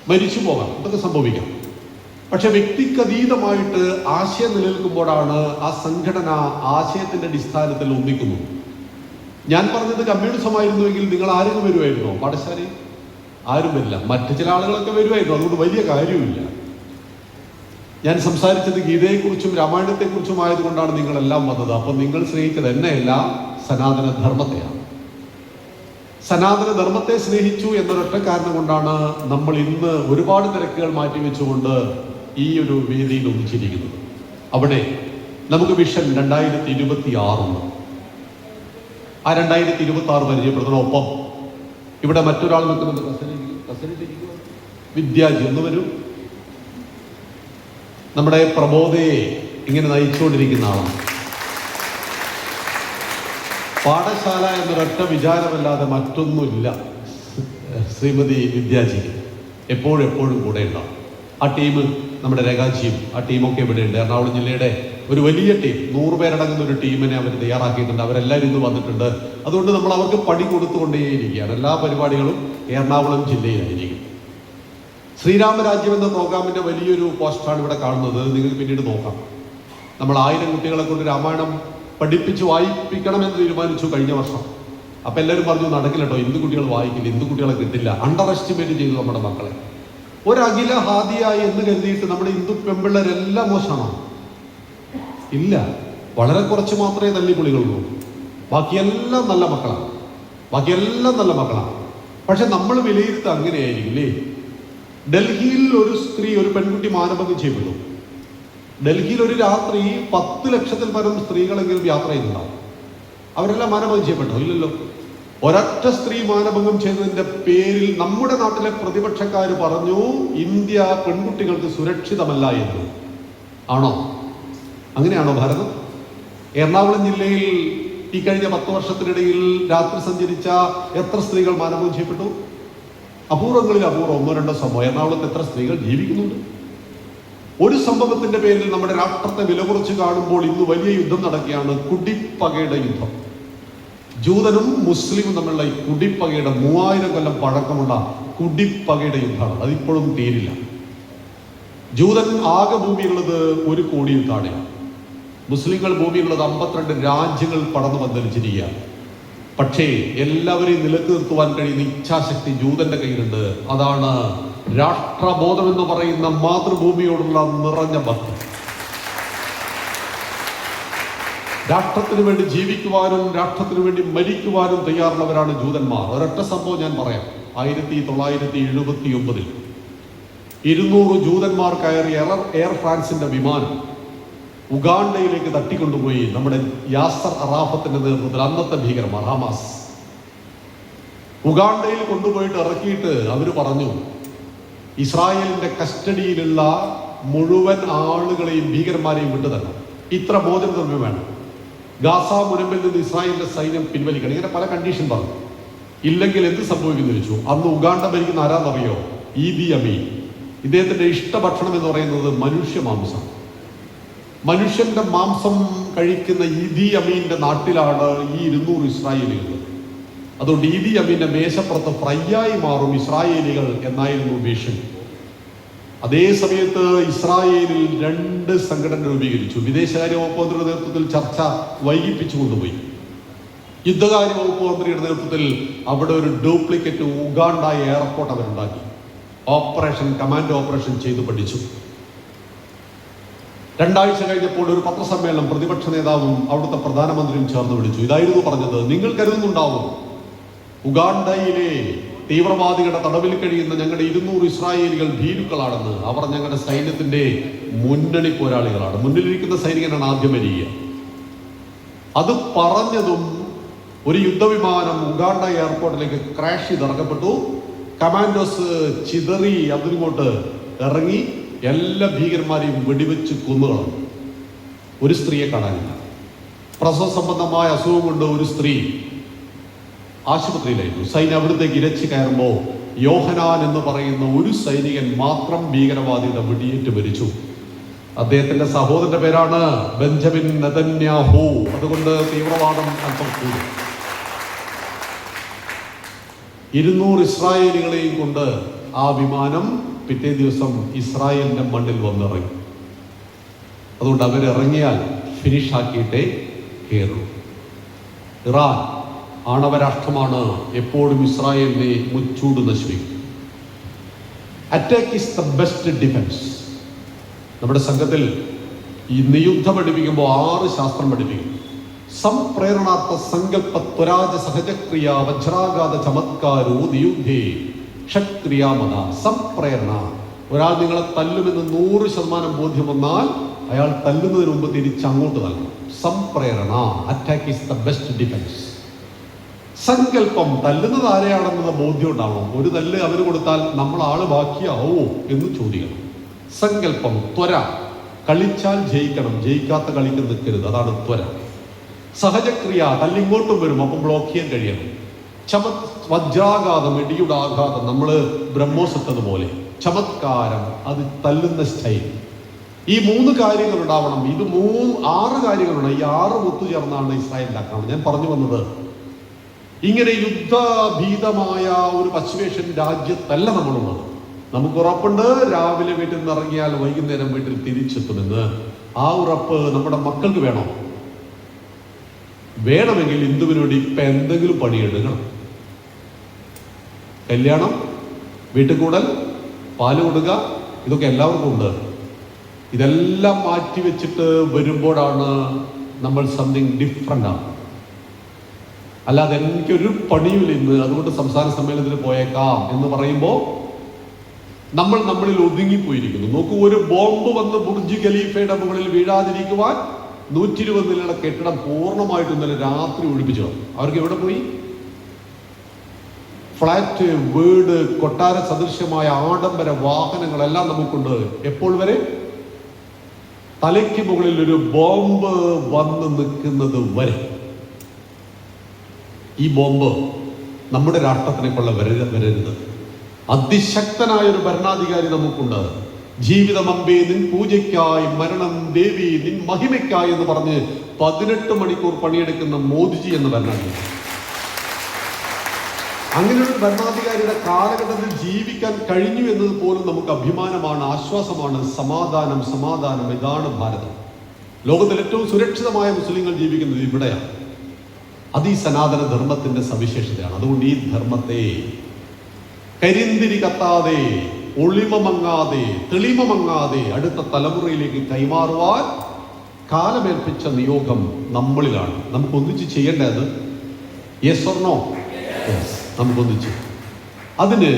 മരിച്ചു പോകാം, ഇതൊക്കെ സംഭവിക്കാം. പക്ഷെ വ്യക്തിക്കതീതമായിട്ട് ആശയം നിലനിൽക്കുമ്പോഴാണ് ആ സംഘടന ആശയത്തിന്റെ അടിസ്ഥാനത്തിൽ ഒന്നിക്കുന്നത്. ഞാൻ പറഞ്ഞത് കമ്മ്യൂണിസമായിരുന്നുവെങ്കിൽ നിങ്ങൾ ആരും വരുമായിരുന്നോ പാഠശാലയിൽ? ആരും വരില്ല. മറ്റു ചില ആളുകളൊക്കെ വരുമായിരുന്നു. അതുകൊണ്ട് വലിയ കാര്യമില്ല. ഞാൻ സംസാരിച്ചത് ഗീതയെക്കുറിച്ചും രാമായണത്തെക്കുറിച്ചും ആയതുകൊണ്ടാണ് നിങ്ങളെല്ലാം വന്നത്. അപ്പം നിങ്ങൾ സ്നേഹിച്ചത് എന്നെയല്ല, സനാതന ധർമ്മത്തെയാണ്. സനാതന ധർമ്മത്തെ സ്നേഹിച്ചു എന്നൊരൊറ്റ കാരണം കൊണ്ടാണ് നമ്മൾ ഇന്ന് ഒരുപാട് തിരക്കുകൾ മാറ്റിവെച്ചുകൊണ്ട് ഈ ഒരു വേദിയിൽ ഒന്നിച്ചിരിക്കുന്നത്. അവിടെ നമുക്ക് വിഷൻ 2026 ഉണ്ട്. ആ 2026 പരിചയപ്പെടുത്തണം. ഒപ്പം ഇവിടെ മറ്റൊരാൾ നിൽക്കുന്നുണ്ട്, വിദ്യാജി ഒന്ന് വരും. നമ്മുടെ പ്രബോധയെ ഇങ്ങനെ നയിച്ചുകൊണ്ടിരിക്കുന്ന ആളാണ്. പാഠശാല എന്നൊരൊറ്റ വിചാരമല്ലാതെ മറ്റൊന്നുമില്ല ശ്രീമതി വിദ്യാജി. എപ്പോഴും കൂടെ ഉണ്ടാവും. ആ ടീം നമ്മുടെ രേഖാജിയും ആ ടീമൊക്കെ ഇവിടെ ഉണ്ട്. എറണാകുളം ജില്ലയുടെ ഒരു വലിയ ടീം, 100 പേരടങ്ങുന്ന ഒരു ടീമിനെ അവർ തയ്യാറാക്കിയിട്ടുണ്ട്. അവരെല്ലാവരും ഇന്ന് വന്നിട്ടുണ്ട്. അതുകൊണ്ട് നമ്മൾ അവർക്ക് പണി കൊടുത്തുകൊണ്ടേയിരിക്കുകയാണ്. എല്ലാ പരിപാടികളും എറണാകുളം ജില്ലയിലായിരിക്കും. ശ്രീരാമരാജ്യം എന്ന പ്രോഗ്രാമിന്റെ വലിയൊരു പോസ്റ്ററാണ് ഇവിടെ കാണുന്നത്. നിങ്ങൾക്ക് പിന്നീട് നോക്കാം. നമ്മൾ 1000 കുട്ടികളെ കൊണ്ട് രാമായണം പഠിപ്പിച്ച് വായിപ്പിക്കണമെന്ന് തീരുമാനിച്ചു കഴിഞ്ഞ വർഷം. അപ്പം എല്ലാവരും പറഞ്ഞു നടക്കില്ല കേട്ടോ, ഹിന്ദു കുട്ടികൾ വായിക്കില്ല, ഹിന്ദു കുട്ടികളെ കിട്ടില്ല. അണ്ടർ എസ്റ്റിമേറ്റ് ചെയ്തു നമ്മുടെ മക്കളെ. ഒരഖില ഹാദിയായി എന്ന് കരുതിയിട്ട് നമ്മുടെ ഹിന്ദു പെൺപിള്ളേരെല്ലാം മോശമാണോ? ഇല്ല, വളരെ കുറച്ച് മാത്രമേ തല്ലിപ്പൊളികളുള്ളൂ. ബാക്കിയെല്ലാം നല്ല മക്കളാണ്. പക്ഷെ നമ്മൾ വിലയിരുത്തുക അങ്ങനെയായിരിക്കില്ലേ? ഡൽഹിയിൽ ഒരു സ്ത്രീ, ഒരു പെൺകുട്ടി മാനഭംഗം ചെയ്യപ്പെട്ടു. ഡൽഹിയിൽ ഒരു രാത്രി 10 ലക്ഷത്തിൽ പരം സ്ത്രീകളെങ്കിലും യാത്ര ചെയ്യുന്നുണ്ടാവും. അവരെല്ലാം മാനഭംഗം ചെയ്യപ്പെട്ടോ? ഇല്ലല്ലോ. ഒരൊറ്റ സ്ത്രീ മാനഭംഗം ചെയ്തതിന്റെ പേരിൽ നമ്മുടെ നാട്ടിലെ പ്രതിപക്ഷക്കാർ പറഞ്ഞു ഇന്ത്യ പെൺകുട്ടികൾക്ക് സുരക്ഷിതമല്ല എന്ന്. ആണോ? അങ്ങനെയാണോ ഭാരതം? എറണാകുളം ജില്ലയിൽ ഈ കഴിഞ്ഞ 10 വർഷത്തിനിടയിൽ രാത്രി സഞ്ചരിച്ച എത്ര സ്ത്രീകൾ മാനഭംഗം ചെയ്യപ്പെട്ടു? അപൂർവങ്ങളിൽ അപൂർവം 1-2 സംഭവം. എറണാകുളത്ത് എത്ര സ്ത്രീകൾ ജീവിക്കുന്നുണ്ട്? ഒരു സംഭവത്തിന്റെ പേരിൽ നമ്മുടെ രാഷ്ട്രത്തെ വില കുറച്ച് കാണുമ്പോൾ ഇന്ന് വലിയ യുദ്ധം നടക്കുകയാണ്. കുടിപ്പകയുടെ യുദ്ധം. ജൂതനും മുസ്ലിമും തമ്മിലുള്ള ഈ കുടിപ്പകയുടെ 3000 കൊല്ലം പഴക്കമുള്ള കുടിപ്പകയുടെ യുദ്ധമാണ്. അതിപ്പോഴും തീരില്ല. ജൂതൻ ആകെ ഭൂമിയുള്ളത് 1 കോടിയിൽ താഴെയാണ്. മുസ്ലിങ്ങൾ ഭൂമിയുള്ളത് 52 രാജ്യങ്ങൾ പടർന്നു പന്തലിച്ചിരിക്കുക. പക്ഷേ എല്ലാവരെയും നിലക്ക് നിർത്തുവാൻ കഴിയുന്ന ഇച്ഛാശക്തി ജൂതന്റെ കയ്യിലുണ്ട്. അതാണ് രാഷ്ട്രബോധം എന്ന് പറയുന്ന മാതൃഭൂമിയോടുള്ള നിറഞ്ഞ ഭക്തി. രാഷ്ട്രത്തിന് വേണ്ടി ജീവിക്കുവാനും രാഷ്ട്രത്തിന് വേണ്ടി മരിക്കുവാനും തയ്യാറുള്ളവരാണ് ജൂതന്മാർ. ഒരൊറ്റ സംഭവം ഞാൻ പറയാം. 1979 200 ജൂതന്മാർ കയറിയ എയർ ഫ്രാൻസിന്റെ വിമാനം ഉഗാണ്ടയിലേക്ക് തട്ടിക്കൊണ്ടുപോയി നമ്മുടെ യാസർ അറാഫത്തിന്റെ നേതൃത്വത്തിൽ അന്നത്തെ ഭീകരന്മാർ ഹമാസ് ഉഗാണ്ടയിൽ കൊണ്ടുപോയിട്ട് ഇറക്കിയിട്ട് അവർ പറഞ്ഞു ഇസ്രായേലിന്റെ കസ്റ്റഡിയിലുള്ള മുഴുവൻ ആളുകളെയും ഭീകരന്മാരെയും വിട്ടുതരണം. ഇത്ര മോചനദ്രവ്യം വേണം. ഗാസ മുനമ്പിൽ നിന്ന് ഇസ്രായേലിന്റെ സൈന്യം പിൻവലിക്കണം. ഇങ്ങനെ പല കണ്ടീഷൻ പറഞ്ഞു. ഇല്ലെങ്കിൽ എന്ത് സംഭവിക്കുന്നു ചോദിച്ചു. അന്ന് ഉഗാണ്ട ഭരിക്കുന്ന ആരാന്നറിയോ? ഈദി അമീൻ. ഇദ്ദേഹത്തിന്റെ ഇഷ്ടഭക്ഷണം എന്ന് പറയുന്നത് മനുഷ്യ മാംസം. മനുഷ്യന്റെ മാംസം കഴിക്കുന്ന ഈദി അമീന്റെ നാട്ടിലാണ് ഈ 200 ഇസ്രായേലികൾ. അതുകൊണ്ട് ഈദി അമീന്റെ മേശപ്പുറത്ത് ഫ്രൈയായി മാറും ഇസ്രായേലികൾ എന്നായിരുന്നു ഭീഷണി. അതേ സമയത്ത് ഇസ്രായേലിൽ 2 സംഘടന രൂപീകരിച്ചു. വിദേശകാര്യ വകുപ്പ് മന്ത്രിയുടെ നേതൃത്വത്തിൽ ചർച്ച വൈകിപ്പിച്ചു കൊണ്ടുപോയി. യുദ്ധകാര്യ വകുപ്പ് മന്ത്രിയുടെ നേതൃത്വത്തിൽ അവിടെ ഒരു ഡ്യൂപ്ലിക്കേറ്റ് ഉഗാണ്ട എയർപോർട്ട് അവരുണ്ടാക്കി. കമാൻഡോ ഓപ്പറേഷൻ ചെയ്തു പഠിച്ചു. 2 ആഴ്ച കഴിഞ്ഞപ്പോൾ ഒരു പത്രസമ്മേളനം പ്രതിപക്ഷ നേതാവും അവിടുത്തെ പ്രധാനമന്ത്രിയും ചേർന്ന് വിളിച്ചു. ഇതായിരുന്നു പറഞ്ഞത്. നിങ്ങൾ കരുതുന്നുണ്ടാവും ഉഗാണ്ടയിലെ തീവ്രവാദികളുടെ തടവിൽ കഴിയുന്ന ഞങ്ങളുടെ 200 ഇസ്രായേലികൾ ഭീരുക്കളാണെന്ന്. അവർ ഞങ്ങളുടെ സൈന്യത്തിന്റെ മുന്നണി പോരാളികളാണ്. മുന്നിലിരിക്കുന്ന സൈനികനാണ് ആദ്യം വരിക. അത് പറഞ്ഞതും ഒരു യുദ്ധവിമാനം ഉഗാണ്ട എയർപോർട്ടിലേക്ക് ക്രാഷ് ചെയ്ത് ഇറക്കപ്പെട്ടു. കമാൻഡോസ് ചിതറി അതിങ്ങോട്ട് ഇറങ്ങി എല്ലാ ഭീകരന്മാരെയും വെടിവെച്ച് കൊന്നുകളഞ്ഞു. ഒരു സ്ത്രീയെ കാണാനില്ല. പ്രസവ സംബന്ധമായ അസുഖം കൊണ്ട് ഒരു സ്ത്രീ ആശുപത്രിയിലായിരുന്നു. സൈന്യം അവിടത്തേക്ക് ഇരച്ചു കയറുമ്പോൾ യോഹനാൻ എന്ന് പറയുന്ന ഒരു സൈനികൻ മാത്രം ഭീകരവാദിയുടെ വെടിയേറ്റ് മരിച്ചു. അദ്ദേഹത്തിന്റെ സഹോദരന്റെ പേരാണ് ബെഞ്ചമിൻ നെതന്യാഹു. അതുകൊണ്ട് തീവ്രവാദം അല്പം കൂടി. 200 ഇസ്രായേലികളെയും കൊണ്ട് ആ വിമാനം പിറ്റേ ദിവസം ഇസ്രായേലിന്റെ മണ്ണിൽ വന്നിറങ്ങി. അതുകൊണ്ട് അവരിറങ്ങിയാൽ ഫിനിഷ് ആക്കിയിട്ടേ കയറൂ. ഇറാൻ ആണവരാഷ്ട്രമാണ്. എപ്പോഴും ഇസ്രായേലിനെ മുച്ചൂട് നശിപ്പിക്കും. Attack is the best defence. നമ്മുടെ സംഘത്തിൽ ഈ നിയുദ്ധം പഠിപ്പിക്കുമ്പോൾ 6 ശാസ്ത്രം പഠിപ്പിക്കും. സംപ്രേരണാർത്ഥ സങ്കല്പ ത്വരാജ സഹജക്രിയ വജ്രാഘാത ചമത്കാരോ നിയുദ്ധേ ക്ഷത്രിയാമത. സംപ്രേരണ. ഒരാൾ നിങ്ങളെ തല്ലുമെന്ന് 100% ബോധ്യം വന്നാൽ അയാൾ തല്ലുന്നതിന് മുമ്പ് തിരിച്ച് അങ്ങോട്ട് നൽകണം. സംപ്രേരണ. Attack is the best defence. സങ്കല്പം. തല്ലുന്നത് ആരെയാണെന്നുള്ള ബോധ്യം ഉണ്ടാവണം. ഒരു തല്ല് അവന് കൊടുത്താൽ നമ്മൾ ആള് ബാക്കിയാവോ എന്ന് ചോദിക്കണം. സങ്കല്പം. ത്വര. കളിച്ചാൽ ജയിക്കണം, ജയിക്കാത്ത കളിക്ക് നിൽക്കരുത്. അതാണ് ത്വര. സഹജക്രിയ. തല്ലിങ്ങോട്ടും വരും, അപ്പം ബ്ലോക്ക് ചെയ്യാൻ കഴിയണം. വജ്രാഘാതം, ഇടിയുടെ ആഘാതം. നമ്മൾ ബ്രഹ്മോസ് ഇട്ടതുപോലെ ചമത്കാരം, അത് തല്ലുന്ന സ്റ്റൈൽ. ഈ 3 കാര്യങ്ങൾ ഉണ്ടാവണം. ഇത് 6 കാര്യങ്ങളുണ്ട്. ഈ 6 ഒത്തുചേർന്നാണ് ഇസ്രായേലിന്റെ ആക്രമണം. ഞാൻ പറഞ്ഞു വന്നത്, ഇങ്ങനെ യുദ്ധഭീതമായ ഒരു പശ്ചിമേഷ്യൻ രാജ്യത്തല്ല നമ്മളുള്ളത്. നമുക്ക് ഉറപ്പുണ്ട് രാവിലെ വീട്ടിൽ നിന്ന് ഇറങ്ങിയാൽ വൈകുന്നേരം വീട്ടിൽ തിരിച്ചെത്തുമെന്ന്. ആ ഉറപ്പ് നമ്മുടെ മക്കൾക്ക് വേണമെങ്കിൽ ഹിന്ദുവിന് വേണ്ടി ഇപ്പം എന്തെങ്കിലും പണിയെടുക്കണം. കല്യാണം, വീട്ടുകൂടൽ, പാല് കൊടുക്കുക, ഇതൊക്കെ എല്ലാവർക്കും ഉണ്ട്. ഇതെല്ലാം മാറ്റി വെച്ചിട്ട് വരുമ്പോഴാണ് നമ്മൾ സംതിങ് ഡിഫറെൻ്റ് ആണ്. അല്ലാതെ എനിക്കൊരു പണിയുമില്ല ഇന്ന്, അതുകൊണ്ട് സംസ്ഥാന സമ്മേളനത്തിന് പോയേക്കാം എന്ന് പറയുമ്പോൾ നമ്മളിൽ ഒതുങ്ങിപ്പോയിരിക്കുന്നു. നോക്കൂ, ഒരു ബോംബ് വന്ന് ബുർജ് ഖലീഫയുടെ മുകളിൽ വീഴാതിരിക്കുവാൻ 120 നിലയുടെ കെട്ടിടം പൂർണ്ണമായിട്ട് ഇന്നലെ രാത്രി ഒഴിപ്പിച്ചു. അവർക്ക് എവിടെ പോയി? ഫ്ലാറ്റ്, വീട്, കൊട്ടാര സദൃശ്യമായ ആഡംബര വാഹനങ്ങളെല്ലാം നമുക്കുണ്ട്. എപ്പോൾ വരെ? തലയ്ക്ക് മുകളിൽ ഒരു ബോംബ് വന്ന് നിൽക്കുന്നത് വരെ. ഈ ബോംബ് നമ്മുടെ രാഷ്ട്രത്തിനെ കൊള്ള വരരുത്. അതിശക്തനായ ഒരു ഭരണാധികാരി നമുക്കുണ്ട്. ജീവിതമമ്പേ നിൻ പൂജയ്ക്കായി, മരണം ദേവി നിൻ മഹിമയ്ക്കായി എന്ന് പറഞ്ഞ് 18 മണിക്കൂർ പണിയെടുക്കുന്ന മോദിജി എന്ന ഭരണാധികാരി. അങ്ങനെ ഒരു ഭരണാധികാരിയുടെ കാലഘട്ടത്തിൽ ജീവിക്കാൻ കഴിഞ്ഞു എന്നത് പോലും നമുക്ക് അഭിമാനമാണ്, ആശ്വാസമാണ്. സമാധാനം. ഇതാണ് ഭാരതം. ലോകത്തിൽ ഏറ്റവും സുരക്ഷിതമായ മുസ്ലിങ്ങൾ ജീവിക്കുന്നത് ഇവിടെയാണ്. അത് ഈ സനാതന ധർമ്മത്തിന്റെ സവിശേഷതയാണ്. അതുകൊണ്ട് ഈ ധർമ്മത്തെ കരിന്തിരി കത്താതെ, ഒളിമ മങ്ങാതെ, തെളിമ മങ്ങാതെ അടുത്ത തലമുറയിലേക്ക് കൈമാറുവാൻ കാലമേൽപ്പിച്ച നിയോഗം നമ്മളിലാണ്. നമുക്ക് ഒന്നിച്ച് ചെയ്യേണ്ടത്. Yes or no? നമുക്കൊന്നിച്ച്. അതിന്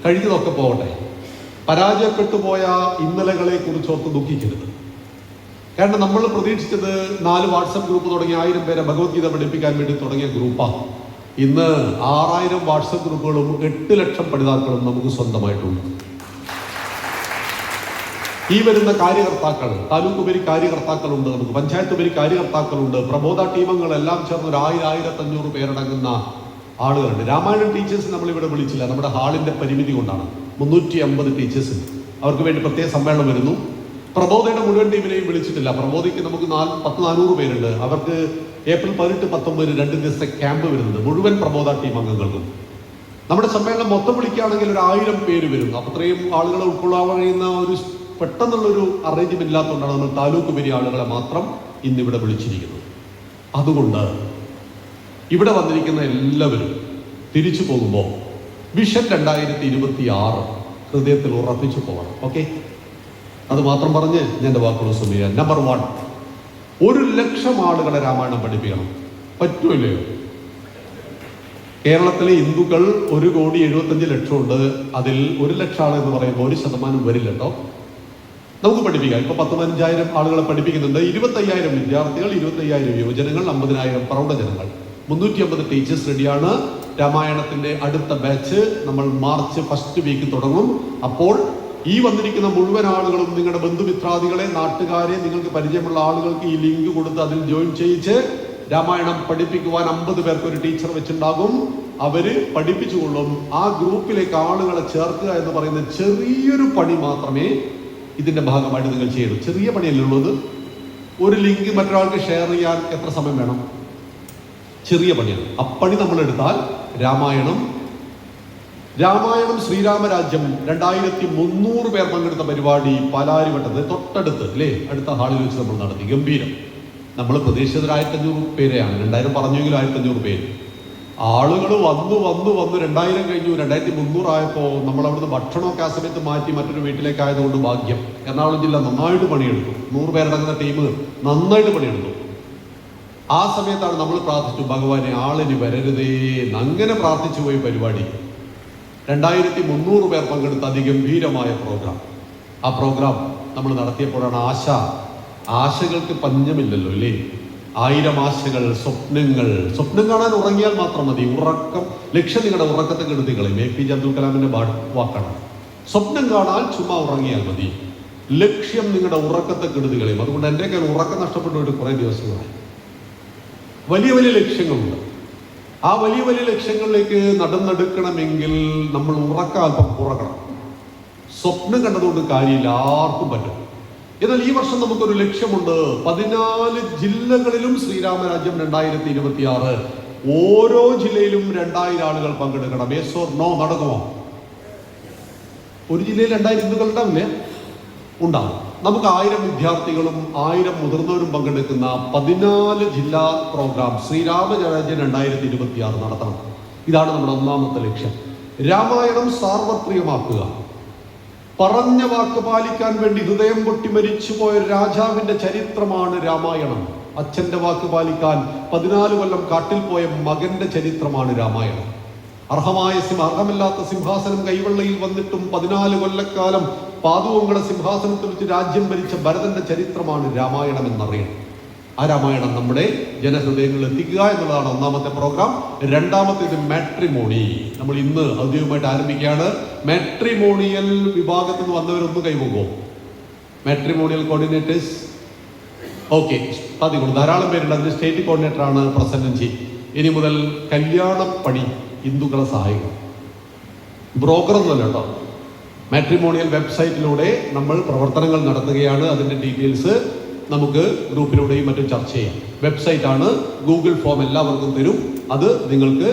കഴിഞ്ഞതൊക്കെ പോകട്ടെ. പരാജയപ്പെട്ടു പോയ ഇന്നലകളെ കുറിച്ച് ഓർത്ത് ദുഃഖിക്കരുത്. കാരണം നമ്മൾ പ്രതീക്ഷിച്ചത് 4 വാട്സപ്പ് ഗ്രൂപ്പ് തുടങ്ങി 1000 പേരെ ഭഗവത്ഗീത പഠിപ്പിക്കാൻ വേണ്ടി തുടങ്ങിയ ഗ്രൂപ്പാണ്. ഇന്ന് 6000 വാട്സപ്പ് ഗ്രൂപ്പുകളും 8 ലക്ഷം പഠിതാക്കളും നമുക്ക് സ്വന്തമായിട്ടുണ്ട്. ഈ വരുന്ന കാര്യകർത്താക്കൾ, താലൂക്ക് ഉപരി കാര്യകർത്താക്കളുണ്ട്, നമുക്ക് പഞ്ചായത്ത് ഉപരി കാര്യകർത്താക്കളുണ്ട്, പ്രബോധ ടീമങ്ങളെല്ലാം ചേർന്ന് 1000-1500 പേരടങ്ങുന്ന ആളുകളുണ്ട്. രാമായണം ടീച്ചേഴ്സ് നമ്മളിവിടെ വിളിച്ചില്ല. നമ്മുടെ ഹാളിന്റെ പരിമിതി കൊണ്ടാണ്. 350 ടീച്ചേഴ്സ് അവർക്ക് വേണ്ടി പ്രത്യേക സമ്മേളനം വരുന്നു. പ്രബോധയുടെ മുഴുവൻ ടീമിനെയും വിളിച്ചിട്ടില്ല. പ്രബോധയ്ക്ക് നമുക്ക് 400 പേരുണ്ട്. അവർക്ക് ഏപ്രിൽ 18, 19 2 ദിവസത്തെ ക്യാമ്പ് വരുന്നുണ്ട് മുഴുവൻ പ്രബോധ ടീം അംഗങ്ങൾക്കും. നമ്മുടെ സമ്മേളനം മൊത്തം വിളിക്കുകയാണെങ്കിൽ ഒരു 1000 പേര് വരും. അത്രയും ആളുകളെ ഉൾക്കൊള്ളാൻ കഴിയുന്ന ഒരു പെട്ടെന്നുള്ളൊരു അറേഞ്ച്മെന്റ് ഇല്ലാത്തതുകൊണ്ടാണ് നമ്മൾ താലൂക്ക് വലിയ ആളുകളെ മാത്രം ഇന്നിവിടെ വിളിച്ചിരിക്കുന്നത്. അതുകൊണ്ട് ഇവിടെ വന്നിരിക്കുന്ന എല്ലാവരും തിരിച്ചു പോകുമ്പോൾ വിഷൻ 2026 ഹൃദയത്തിൽ ഉറപ്പിച്ചു പോകണം. ഓക്കെ, അത് മാത്രം പറഞ്ഞ് ഞാൻ എൻ്റെ വാക്കുകൾ സുമിയാൻ. നമ്പർ 1, 1,00,000 ആളുകളെ രാമായണം പഠിപ്പിക്കണം. പറ്റൂല്ലയോ? കേരളത്തിലെ ഹിന്ദുക്കൾ 1,75,00,000 ഉണ്ട്. അതിൽ 1,00,000 ആൾ എന്ന് പറയുമ്പോൾ 1% വരില്ല കേട്ടോ. നമുക്ക് പഠിപ്പിക്കാം. ഇപ്പൊ 15,000 ആളുകളെ പഠിപ്പിക്കുന്നുണ്ട്. 25,000 വിദ്യാർത്ഥികൾ, 25,000 യുവജനങ്ങൾ, 50,000 പ്രൗഢജനങ്ങൾ, 350 ടീച്ചേഴ്സ് റെഡിയാണ്. രാമായണത്തിന്റെ അടുത്ത ബാച്ച് നമ്മൾ മാർച്ച് ഫസ്റ്റ് വീക്ക് തുടങ്ങും. അപ്പോൾ ഈ വന്നിരിക്കുന്ന മുഴുവൻ ആളുകളും നിങ്ങളുടെ ബന്ധുമിത്രാദികളെ, നാട്ടുകാരെ, നിങ്ങൾക്ക് പരിചയമുള്ള ആളുകൾക്ക് ഈ ലിങ്ക് കൊടുത്ത് അതിൽ ജോയിൻ ചെയ്യിച്ച് രാമായണം പഠിപ്പിക്കുവാൻ 50 പേർക്ക് ഒരു ടീച്ചർ വെച്ചുണ്ടാകും. അവര് പഠിപ്പിച്ചുകൊള്ളും. ആ ഗ്രൂപ്പിലേക്ക് ആളുകളെ ചേർക്കുക എന്ന് പറയുന്ന ചെറിയൊരു പണി മാത്രമേ ഇതിന്റെ ഭാഗമായിട്ട് നിങ്ങൾ ചെയ്യണം. ചെറിയ പണിയല്ലേ ഉള്ളത്. ഒരു ലിങ്ക് മറ്റൊരാൾക്ക് ഷെയർ ചെയ്യാൻ എത്ര സമയം വേണം? ചെറിയ പണിയാണ്. അപ്പണി നമ്മൾ എടുത്താൽ രാമായണം ശ്രീരാമരാജ്യം 2300 പേർ പങ്കെടുത്ത പരിപാടി പാലാരിവട്ടത്ത് തൊട്ടടുത്ത് അല്ലേ, അടുത്ത ഹാളിൽ വെച്ച് നമ്മൾ നടത്തി. ഗംഭീരം. നമ്മൾ പ്രതീക്ഷിച്ചത് 1500 പേരെയാണ്. 2000 പറഞ്ഞെങ്കിലും 1500 പേര്. ആളുകൾ വന്നു 2000 കഴിഞ്ഞു. 2300 ആയപ്പോൾ നമ്മൾ അവിടുന്ന് ഭക്ഷണമൊക്കെ ആ സമയത്ത് മാറ്റി മറ്റൊരു വീട്ടിലേക്കായതുകൊണ്ട് ഭാഗ്യം. എറണാകുളം ജില്ല നന്നായിട്ട് പണിയെടുത്തു. 100 പേരടങ്ങുന്ന ടീം നന്നായിട്ട് പണിയെടുത്തു. ആ സമയത്താണ് നമ്മൾ പ്രാർത്ഥിച്ചു, ഭഗവാനെ ആളിന് വരരുതേ. അങ്ങനെ പ്രാർത്ഥിച്ചു പോയി പരിപാടി. 2300 പേർ പങ്കെടുത്ത അതിഗംഭീരമായ പ്രോഗ്രാം. ആ പ്രോഗ്രാം നമ്മൾ നടത്തിയപ്പോഴാണ് ആശകൾക്ക് പഞ്ഞമില്ലല്ലോ അല്ലേ. 1000 ആശകൾ, സ്വപ്നം കാണാൻ ഉറങ്ങിയാൽ മാത്രം മതി. ലക്ഷ്യം നിങ്ങളുടെ ഉറക്കത്തെ കെടുതികളെയും APJ അബ്ദുൽ കലാമിന്റെ വാക്കാണ്. സ്വപ്നം കാണാൻ ചുമ്മാ ഉറങ്ങിയാൽ മതി, ലക്ഷ്യം നിങ്ങളുടെ ഉറക്കത്തെ കെടുതികളെയും. അതുകൊണ്ട് എൻ്റെ കയ്യിൽ ഉറക്കം നഷ്ടപ്പെട്ടു പോയിട്ട് കുറേ ദിവസങ്ങളായി. വലിയ ലക്ഷ്യങ്ങളുണ്ട്. ആ വലിയ ലക്ഷ്യങ്ങളിലേക്ക് നടന്നെടുക്കണമെങ്കിൽ നമ്മൾ ഉറക്കം അല്പം കുറക്കണം. സ്വപ്നം കണ്ടതുകൊണ്ട് കാര്യമില്ല, ആർക്കും പറ്റും. എന്നാൽ ഈ വർഷം നമുക്കൊരു ലക്ഷ്യമുണ്ട്. 14 ജില്ലകളിലും ശ്രീരാമരാജ്യം 2026. ഓരോ ജില്ലയിലും 2000 ആളുകൾ പങ്കെടുക്കണം. Yes or no? നടക്കുമോ? ഒരു ജില്ലയിൽ 2000 ഹിന്ദുക്കൾ ഉണ്ടാവില്ലേ? ഉണ്ടാവും. നമുക്ക് 1000 വിദ്യാർത്ഥികളും 1000 മുതിർന്നവരും പങ്കെടുക്കുന്ന 14 ജില്ലാ പ്രോഗ്രാം ശ്രീരാമരാജ്യം 2026 നടത്തണം. ഇതാണ് നമ്മുടെ ഒന്നാമത്തെ ലക്ഷ്യം. രാമായണം സാർവത്രികമാക്കുക. പറഞ്ഞ വാക്ക് പാലിക്കാൻ വേണ്ടി ഹൃദയം പൊട്ടി മരിച്ചുപോയ രാജാവിന്റെ ചരിത്രമാണ് രാമായണം. അച്ഛന്റെ വാക്ക് പാലിക്കാൻ 14 കൊല്ലം കാട്ടിൽ പോയ മകന്റെ ചരിത്രമാണ് രാമായണം. അർഹമില്ലാത്ത സിംഹാസനം കൈവെള്ളയിൽ വന്നിട്ടും 14 കൊല്ലക്കാലം പാതുവങ്ങളുടെ സിംഹാസനത്തിൽ വെച്ച് രാജ്യം ഭരിച്ച ഭരതന്റെ ചരിത്രമാണ് രാമായണം എന്നറിയണം. ആ രാമായണം നമ്മുടെ ജനഹൃദയങ്ങളിൽ എത്തിക്കുക എന്നുള്ളതാണ് ഒന്നാമത്തെ പ്രോഗ്രാം. രണ്ടാമത്തേത് മാട്രിമോണി. നമ്മൾ ഇന്ന് ഔദ്യോഗികമായിട്ട് ആരംഭിക്കുകയാണ്. മാട്രിമോണിയൽ വിഭാഗത്തിൽ നിന്ന് വന്നവരൊന്ന് കൈവങ്ങോ? Matrimonial coordinators? ഓക്കെ, സാധിക്കും. ധാരാളം പേരുണ്ട്. അതിന് സ്റ്റേറ്റ് കോർഡിനേറ്ററാണ് പ്രസന്നൻജി. ഇനി മുതൽ കല്യാണപ്പണി ഹിന്ദുക്കളെ സഹായിക്കും. ബ്രോക്കറൊന്നുമല്ല കേട്ടോ. മാട്രിമോണിയൽ വെബ്സൈറ്റിലൂടെ നമ്മൾ പ്രവർത്തനങ്ങൾ നടത്തുകയാണ്. അതിൻ്റെ ഡീറ്റെയിൽസ് നമുക്ക് ഗ്രൂപ്പിലൂടെയും മറ്റും ചർച്ച ചെയ്യാം. വെബ്സൈറ്റാണ്, ഗൂഗിൾ ഫോം എല്ലാവർക്കും തരും. അത് നിങ്ങൾക്ക്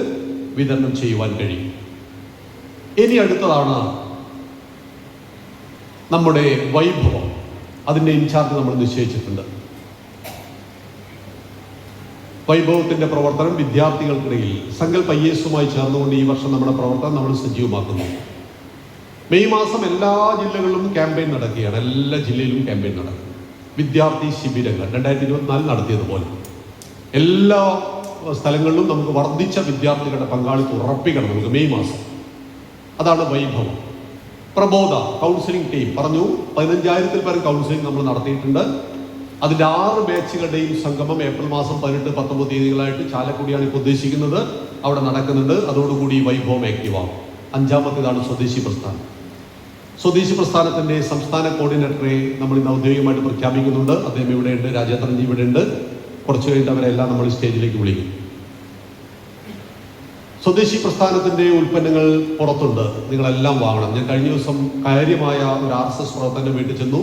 വിതരണം ചെയ്യുവാൻ കഴിയും. ഇനി അടുത്തതാണ് നമ്മുടെ വൈഭവം. അതിൻ്റെ ഇൻചാർജ് നമ്മൾ നിശ്ചയിച്ചിട്ടുണ്ട്. വൈഭവത്തിന്റെ പ്രവർത്തനം വിദ്യാർത്ഥികൾക്കിടയിൽ സങ്കൽപ് IAS-ഉമായി ചേർന്നുകൊണ്ട് ഈ വർഷം നമ്മുടെ പ്രവർത്തനം നമ്മൾ സജീവമാക്കുന്നു. മെയ് മാസം എല്ലാ ജില്ലകളിലും ക്യാമ്പയിൻ നടക്കുകയാണ്. എല്ലാ ജില്ലയിലും ക്യാമ്പയിൻ നടക്കും. വിദ്യാർത്ഥി ശിബിരങ്ങൾ 2024 നടത്തിയതുപോലെ എല്ലാ സ്ഥലങ്ങളിലും നമുക്ക് വർദ്ധിച്ച വിദ്യാർത്ഥികളുടെ പങ്കാളിത്തം ഉറപ്പിക്കണം നമുക്ക് മെയ് മാസം. അതാണ് വൈഭവം. പ്രബോധ കൗൺസിലിംഗ് ടീം പറഞ്ഞു. 15,000-ൽ പരം കൗൺസിലിംഗ് നമ്മൾ നടത്തിയിട്ടുണ്ട്. അതിൻ്റെ 6 ബാച്ചുകളുടെയും സംഗമം ഏപ്രിൽ മാസം 18, 19 തീയതികളായിട്ട് ചാലക്കുടിയാണ് ഇപ്പോൾ ഉദ്ദേശിക്കുന്നത്. അവിടെ നടക്കുന്നുണ്ട്. അതോടുകൂടി വൈഭവം ആക്റ്റീവാകും. 5-ാമത്തേതാണ് സ്വദേശി പ്രസ്ഥാനം. സ്വദേശി പ്രസ്ഥാനത്തിൻ്റെ സംസ്ഥാന കോർഡിനേറ്ററെ നമ്മൾ ഇന്ന് ഔദ്യോഗികമായിട്ട് പ്രഖ്യാപിക്കുന്നുണ്ട്. അദ്ദേഹം ഇവിടെയുണ്ട്, രാജേന്ദ്രൻജി ഇവിടെയുണ്ട്. കുറച്ച് കഴിഞ്ഞിട്ട് അവരെല്ലാം നമ്മൾ സ്റ്റേജിലേക്ക് വിളിക്കും. സ്വദേശി പ്രസ്ഥാനത്തിൻ്റെ ഉൽപ്പന്നങ്ങൾ പുറത്തുണ്ട്, നിങ്ങളെല്ലാം വാങ്ങണം. ഞാൻ കഴിഞ്ഞ ദിവസം കാര്യമായ ഒരു RSS പ്രവർത്തകൻ്റെ വീട്ടിൽ ചെന്നു.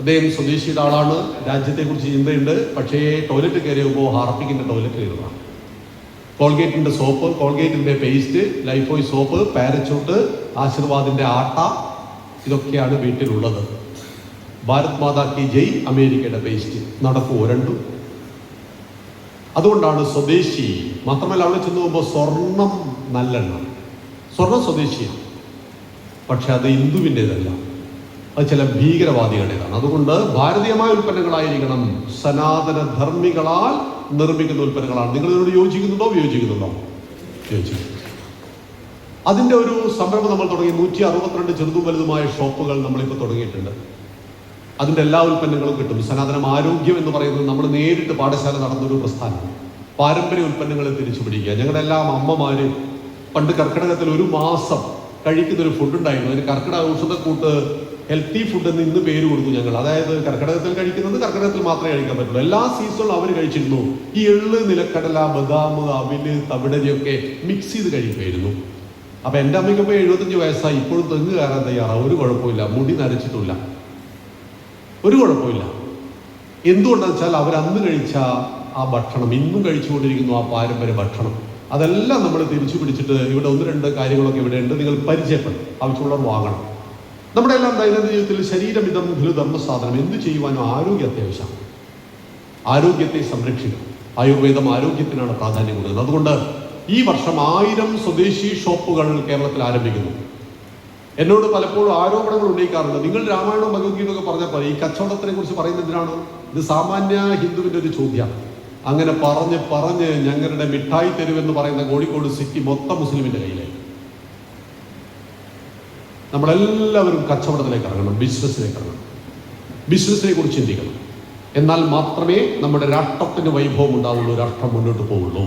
അദ്ദേഹം സ്വദേശിയുടെ ആളാണ്, രാജ്യത്തെക്കുറിച്ച് ചിന്തയുണ്ട്. പക്ഷേ ടോയ്ലറ്റ് കയറിയപ്പോൾ ഹാർപ്പിക്കിൻ്റെ ടോയ്ലറ്റ് കയറുന്നതാണ്. കോൾഗേറ്റിൻ്റെ സോപ്പ്, കോൾഗേറ്റിൻ്റെ പേസ്റ്റ്, ലൈഫോയ് സോപ്പ്, പാരച്ചൂട്ട്, ആശീർവാദിൻ്റെ ആട്ട, ഇതൊക്കെയാണ് വീട്ടിലുള്ളത്. ഭാരത് മാതാ കി ജയ്, അമേരിക്കയുടെ പേസ്റ്റ്. നടക്കുമോ രണ്ടും? അതുകൊണ്ടാണ് സ്വദേശി. മാത്രമല്ല അവിടെ ചെന്ന് പോകുമ്പോൾ സ്വർണം നല്ലെണ്ണ, സ്വർണം സ്വദേശിയാണ്. പക്ഷെ അത് ഹിന്ദുവിൻ്റെതല്ല, അത് ചില ഭീകരവാദികളുടേതാണ്. അതുകൊണ്ട് ഭാരതീയമായ ഉൽപ്പന്നങ്ങളായിരിക്കണം, സനാതന ധർമ്മികളാൽ നിർമ്മിക്കുന്ന ഉൽപ്പന്നങ്ങളാണ്. നിങ്ങൾ ഇതിനോട് യോജിക്കുന്നുണ്ടോ? യോജിക്കുന്നുണ്ടോ? യോജിക്കുന്നു. അതിൻ്റെ ഒരു സംരംഭം നമ്മൾ തുടങ്ങി. 162 ചെറുതും വലുതുമായ ഷോപ്പുകൾ നമ്മളിപ്പോൾ തുടങ്ങിയിട്ടുണ്ട്. അതിൻ്റെ എല്ലാ ഉൽപ്പന്നങ്ങളും കിട്ടും. സനാതനം ആരോഗ്യം എന്ന് പറയുന്നത് നമ്മൾ നേരിട്ട് പാഠശാല നടന്നൊരു പ്രസ്ഥാനം. പാരമ്പര്യ ഉൽപ്പന്നങ്ങളെ തിരിച്ചു പിടിക്കുക. ഞങ്ങളുടെ എല്ലാം അമ്മമാർ പണ്ട് കർക്കിടകത്തിൽ 1 മാസം കഴിക്കുന്നൊരു ഫുഡ് ഉണ്ടായിരുന്നു. അതിന് കർക്കിടക ഔഷധക്കൂട്ട് ഹെൽത്തി ഫുഡ് എന്ന് ഇന്ന് പേര് കൊടുത്തു ഞങ്ങൾ. അതായത് കർക്കിടകത്തിൽ കഴിക്കുന്നത് കർക്കിടകത്തിൽ മാത്രമേ കഴിക്കാൻ പറ്റുള്ളൂ. എല്ലാ സീസണിലും അവർ കഴിച്ചിരുന്നു. ഈ എള്ള്, നിലക്കടല, ബദാം, അവില്, തവിടരിയൊക്കെ മിക്സ് ചെയ്ത് കഴിക്കുമായിരുന്നു. അപ്പം എൻ്റെ അമ്മയ്ക്കിപ്പോൾ 75 വയസ്സായി. ഇപ്പോഴും തെങ്ങ് കയറാൻ തയ്യാറാണ്. ഒരു കുഴപ്പമില്ല. മുടി നരച്ചിട്ടില്ല, ഒരു കുഴപ്പമില്ല. എന്തുകൊണ്ടെന്ന് വെച്ചാൽ അവരന്ന് കഴിച്ച ആ ഭക്ഷണം ഇന്നും കഴിച്ചുകൊണ്ടിരിക്കുന്നു. ആ പാരമ്പര്യ ഭക്ഷണം അതെല്ലാം നമ്മൾ തിരിച്ചു പിടിച്ചിട്ട് ഇവിടെ 1-2 കാര്യങ്ങളൊക്കെ ഇവിടെ ഉണ്ട്. നിങ്ങൾ പരിചയപ്പെടും. ആവശ്യമുള്ളവർ വാങ്ങണം. നമ്മുടെ എല്ലാം ദൈനംദിന ജീവിതത്തിൽ ശരീരമിതം ഖലു ധർമ്മസാധനം. എന്ത് ചെയ്യുവാനും ആരോഗ്യം അത്യാവശ്യമാണ്. ആരോഗ്യത്തെ സംരക്ഷിക്കണം. ആയുർവേദം ആരോഗ്യത്തിനാണ് പ്രാധാന്യം കൊടുക്കുന്നത്. അതുകൊണ്ട് ഈ വർഷം 1000 സ്വദേശി ഷോപ്പുകൾ കേരളത്തിൽ ആരംഭിക്കുന്നു. എന്നോട് പലപ്പോഴും ആരോപണങ്ങൾ ഉന്നയിക്കാറുണ്ട്. നിങ്ങൾ രാമായണവും ഭഗവത്ഗീതയൊക്കെ പറഞ്ഞപ്പോൾ ഈ കച്ചവടത്തിനെ കുറിച്ച് പറയുന്നതിനാണ്. ഇത് സാമാന്യ ഹിന്ദുവിൻ്റെ ഒരു ചോദ്യം. അങ്ങനെ പറഞ്ഞ് ഞങ്ങളുടെ മിഠായി തെരുവെന്ന് പറയുന്ന കോഴിക്കോട് സിറ്റി മൊത്തം മുസ്ലിമിൻ്റെ കയ്യിലായി. നമ്മളെല്ലാവരും കച്ചവടത്തിലേക്ക് ഇറങ്ങണം, ബിസിനസ്സിലേക്ക് ഇറങ്ങണം, ബിസിനസ്സിനെ കുറിച്ച് ചിന്തിക്കണം. എന്നാൽ മാത്രമേ നമ്മുടെ രാഷ്ട്രത്തിന് വൈഭവം ഉണ്ടാവുള്ളൂ, രാഷ്ട്രം മുന്നോട്ട് പോവുള്ളൂ.